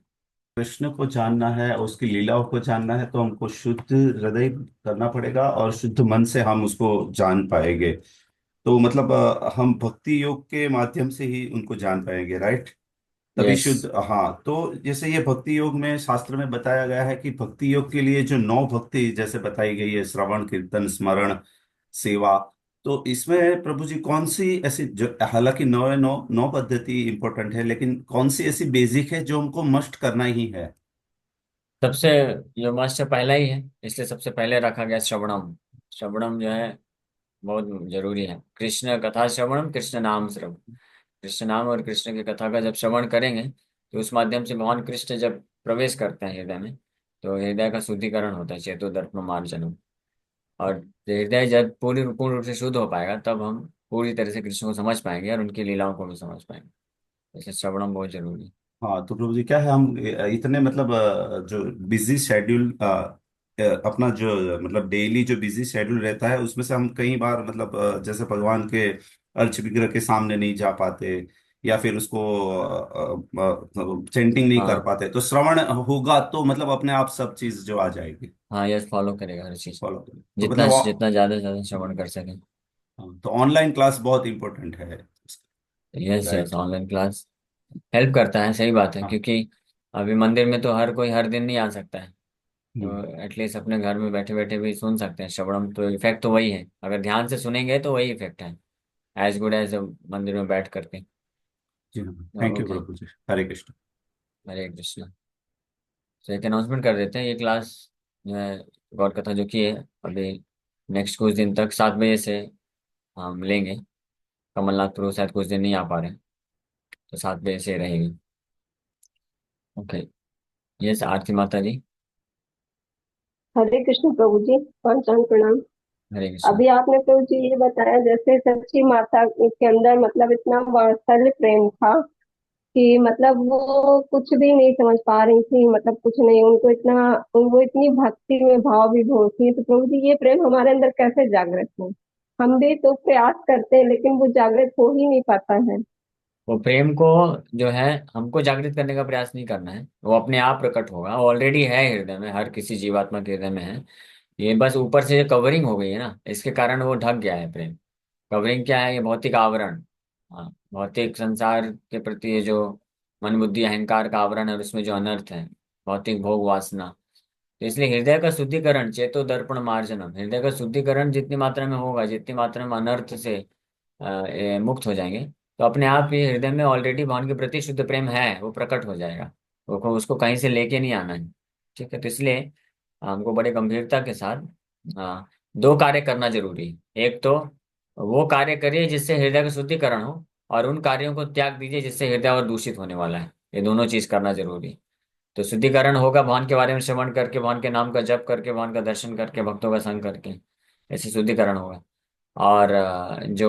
कृष्ण को जानना है, उसकी लीलाओं को जानना है, तो हमको शुद्ध हृदय करना पड़ेगा और शुद्ध मन से हम उसको जान पाएंगे। तो मतलब हम भक्ति योग के माध्यम से ही उनको जान पाएंगे, राइट? तभी यस। शुद्ध। हाँ, तो जैसे ये भक्ति योग में शास्त्र में बताया गया है कि भक्ति योग के लिए जो नौ भक्ति जैसे बताई गई है, श्रवण कीर्तन स्मरण सेवा, तो इसमें प्रभु जी कौन सी ऐसी जो, हालांकि नौ नौ नौ पद्धति इंपॉर्टेंट है, लेकिन कौन सी ऐसी बेसिक है जो हमको मस्ट करना ही है? सबसे जो मस्त है पहला ही है, इसलिए सबसे पहले रखा गया श्रवणम। श्रवणम जो है बहुत जरूरी है। कृष्ण कथा श्रवणम, कृष्ण नाम श्रवण। कृष्ण नाम और कृष्ण की कथा का जब श्रवण करेंगे तो उस माध्यम से भगवान कृष्ण जब प्रवेश करते हैं हृदय में, तो हृदय का शुद्धिकरण होता है, चेतो दर्पण मार्जनम। और हृदय जब पूर्ण रूप से शुद्ध हो पाएगा तब हम पूरी तरह से कृष्ण को समझ पाएंगे और उनकी लीलाओं को भी समझ पाएंगे। इसलिए श्रवणम बहुत जरूरी है। हाँ, तो प्रभु जी क्या है, हम इतने मतलब जो बिजी शेड्यूल अपना जो मतलब डेली जो बिजी शेड्यूल रहता है उसमें से हम कई बार मतलब जैसे भगवान के अर्च विग्रह के सामने नहीं जा पाते, या फिर उसको चेंटिंग नहीं कर हाँ पाते, तो श्रवण होगा तो मतलब अपने आप सब चीज जो आ जाएगी। हाँ, यस, फॉलो करेगा हर चीज। फॉलो। तो जितना मतलब जितना ज्यादा से ज्यादा श्रवण कर सके। हाँ, तो ऑनलाइन क्लास बहुत इंपॉर्टेंट है। Yes yes, right. Online class help करता है, सही बात है, हाँ। क्योंकि अभी मंदिर में तो हर कोई हर दिन नहीं आ सकता है। हम्म। तो एटलीस्ट अपने घर में बैठे बैठे भी सुन सकते हैं श्रवणम, तो इफेक्ट तो वही है, अगर ध्यान से सुनेंगे तो वही इफेक्ट है, एज गुड एज मंदिर में बैठ करके। जी हाँ, थैंक यू ओके। प्रभु जी, हरे कृष्ण। हरे कृष्ण। तो एक अनाउंसमेंट कर देते हैं, ये क्लास जो है गौर कथा जो की है अभी नेक्स्ट कुछ दिन तक 7 बजे से हम लेंगे। कमलनाथ प्रो शायद कुछ दिन नहीं आ पा रहे हैं, तो 7 बजे से रहेगी। ओके। यस, आरती माता जी। हरे कृष्ण प्रभु जी, पांचांग प्रणाम। हरे कृष्ण। अभी आपने प्रभु जी ये बताया जैसे सच्ची माता के अंदर मतलब इतना वात्सल्य प्रेम था कि मतलब वो कुछ भी नहीं समझ पा रही थी, मतलब कुछ नहीं, उनको इतना, वो इतनी भक्ति में भाव विभोर थी। तो प्रभु जी ये प्रेम हमारे अंदर कैसे जागृत हो? हम भी तो प्रयास करते हैं लेकिन वो जागृत हो ही नहीं पाता है। वो प्रेम को जो है हमको जागृत करने का प्रयास नहीं करना है, वो अपने आप प्रकट होगा, ऑलरेडी है हृदय में, हर किसी जीवात्मा के हृदय में है। ये बस ऊपर से कवरिंग हो गई है ना, इसके कारण वो ढक गया है प्रेम। कवरिंग क्या है? ये भौतिक आवरण। हाँ, भौतिक संसार के प्रति ये जो मन बुद्धि अहंकार का आवरण है और उसमें जो अनर्थ है, भौतिक भोग वासना। तो इसलिए हृदय का शुद्धिकरण, चेतो दर्पण मार्जनम, हृदय का शुद्धिकरण जितनी मात्रा में होगा, जितनी मात्रा में अनर्थ से ये मुक्त हो जाएंगे, तो अपने आप ही हृदय में ऑलरेडी भगवान के प्रति शुद्ध प्रेम है, वो प्रकट हो जाएगा। वो उसको कहीं से लेके नहीं आना है। ठीक है, तो इसलिए हमको बड़े गंभीरता के साथ दो कार्य करना जरूरी है। एक तो वो कार्य करिए जिससे हृदय का शुद्धिकरण हो, और उन कार्यों को त्याग दीजिए जिससे हृदय और दूषित होने वाला है। ये दोनों चीज करना जरूरी है। तो शुद्धिकरण होगा भगवान के बारे में श्रवण करके, भगवान के नाम का जप करके, भगवान का दर्शन करके, भक्तों का संग करके। ऐसे शुद्धिकरण होगा। और जो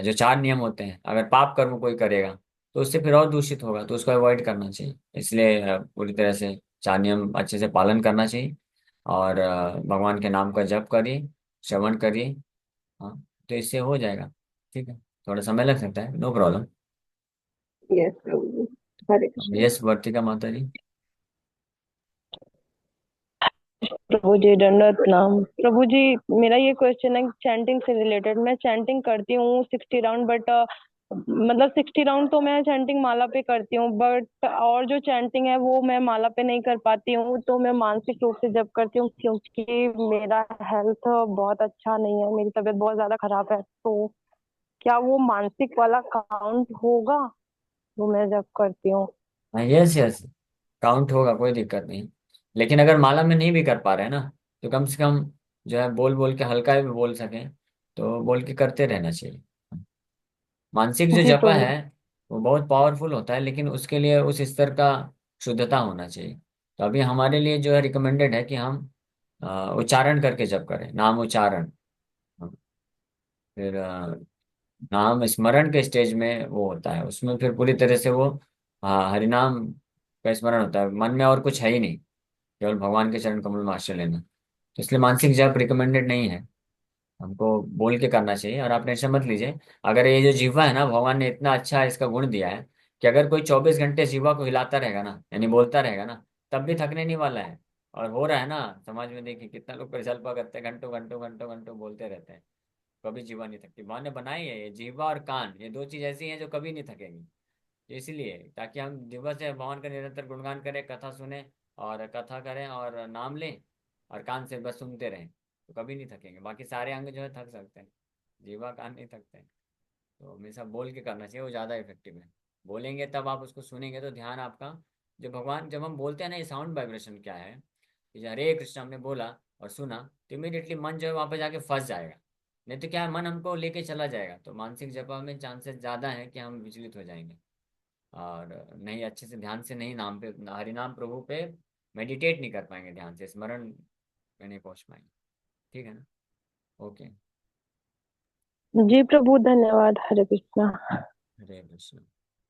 जो चार नियम होते हैं, अगर पाप कर्म कोई करेगा तो उससे फिर और दूषित होगा, तो उसको अवॉइड करना चाहिए। इसलिए पूरी तरह से चार नियम अच्छे से पालन करना चाहिए। और भगवान के नाम का जप करिए, श्रवण करिए। हाँ, तो इससे हो जाएगा। ठीक है, थोड़ा समय लग सकता है, नो प्रॉब्लम। यस प्रभु जी। हरे कृष्ण। यस वर्तिका माता जी। प्रभु जी दंडवत प्रणाम। प्रभु जी, मेरा ये क्वेश्चन है चैंटिंग से रिलेटेड। मैं चैंटिंग करती हूँ 60 राउंड, बट मतलब 60 राउंड तो मैं चैंटिंग माला पे करती हूँ, बट और जो चैंटिंग है वो मैं माला पे नहीं कर पाती हूँ। तो मैं मानसिक रूप से जप करती हूँ, क्योंकि मेरा हेल्थ बहुत अच्छा नहीं है, मेरी तबीयत बहुत ज्यादा खराब है। तो क्या वो मानसिक वाला काउंट होगा वो मैं जप करती हूँ? हाँ, यस यस, काउंट होगा, कोई दिक्कत नहीं। लेकिन अगर माला में नहीं भी कर पा रहे हैं ना, तो कम से कम जो है बोल बोल के, हल्का भी बोल सकें तो बोल के करते रहना चाहिए। मानसिक जो जी जपा प्रभु। है वो बहुत पावरफुल होता है, लेकिन उसके लिए उस स्तर का शुद्धता होना चाहिए। तो अभी हमारे लिए जो है रिकमेंडेड है कि हम उच्चारण करके जप करें, नाम उच्चारण। फिर नाम स्मरण के स्टेज में वो होता है, उसमें फिर पूरी तरह से वो, हाँ, हरिनाम का स्मरण होता है, मन में और कुछ है ही नहीं, केवल भगवान के चरण कमल में आश्रय लेना। तो इसलिए मानसिक जप रिकमेंडेड नहीं है, हमको बोल के करना चाहिए। और आप टेंशन मत लीजिए, अगर ये जो जीवा है ना, भगवान ने इतना अच्छा इसका गुण दिया है कि अगर कोई 24 घंटे जीवा को हिलाता रहेगा ना, यानी बोलता रहेगा ना, तब भी थकने नहीं वाला है। और हो रहा है ना, समाज में देखिए कितना लोग परिकल्पना करते हैं, घंटों घंटों घंटों घंटों बोलते रहते हैं, कभी जीवा नहीं थकती। भगवान ने बनाई है ये जीवा और कान, ये दो चीज ऐसी हैं जो कभी नहीं थकेंगी। इसलिए ताकि हम दिवस से भगवान का निरंतर गुणगान करें, कथा सुने, और कथा करें और नाम लें, और कान से बस सुनते रहें, तो कभी नहीं थकेंगे। बाकी सारे अंग जो है थक सकते हैं, जीवा कान नहीं थकते हैं। तो हमेशा बोल के करना चाहिए, वो ज़्यादा इफेक्टिव है। बोलेंगे तब आप उसको सुनेंगे तो ध्यान आपका, जो भगवान, जब हम बोलते हैं ना, ये साउंड वाइब्रेशन क्या है, कि जो हरे कृष्ण हमने बोला और सुना, तो इमीडिएटली मन जो है वहाँ पे जाके फंस जाएगा। नहीं तो क्या है, मन हमको लेके चला जाएगा, तो मानसिक जपा में चांसेस ज़्यादा है कि हम विचलित हो जाएंगे, और नहीं, अच्छे से ध्यान से नहीं, नाम पे, हरिनाम प्रभु पे मेडिटेट नहीं कर पाएंगे, ध्यान से स्मरण में नहीं पहुंच पाएंगे। ठीक है ना? ओके। जी प्रभु, धन्यवाद। हरे कृष्णा। हरे कृष्ण।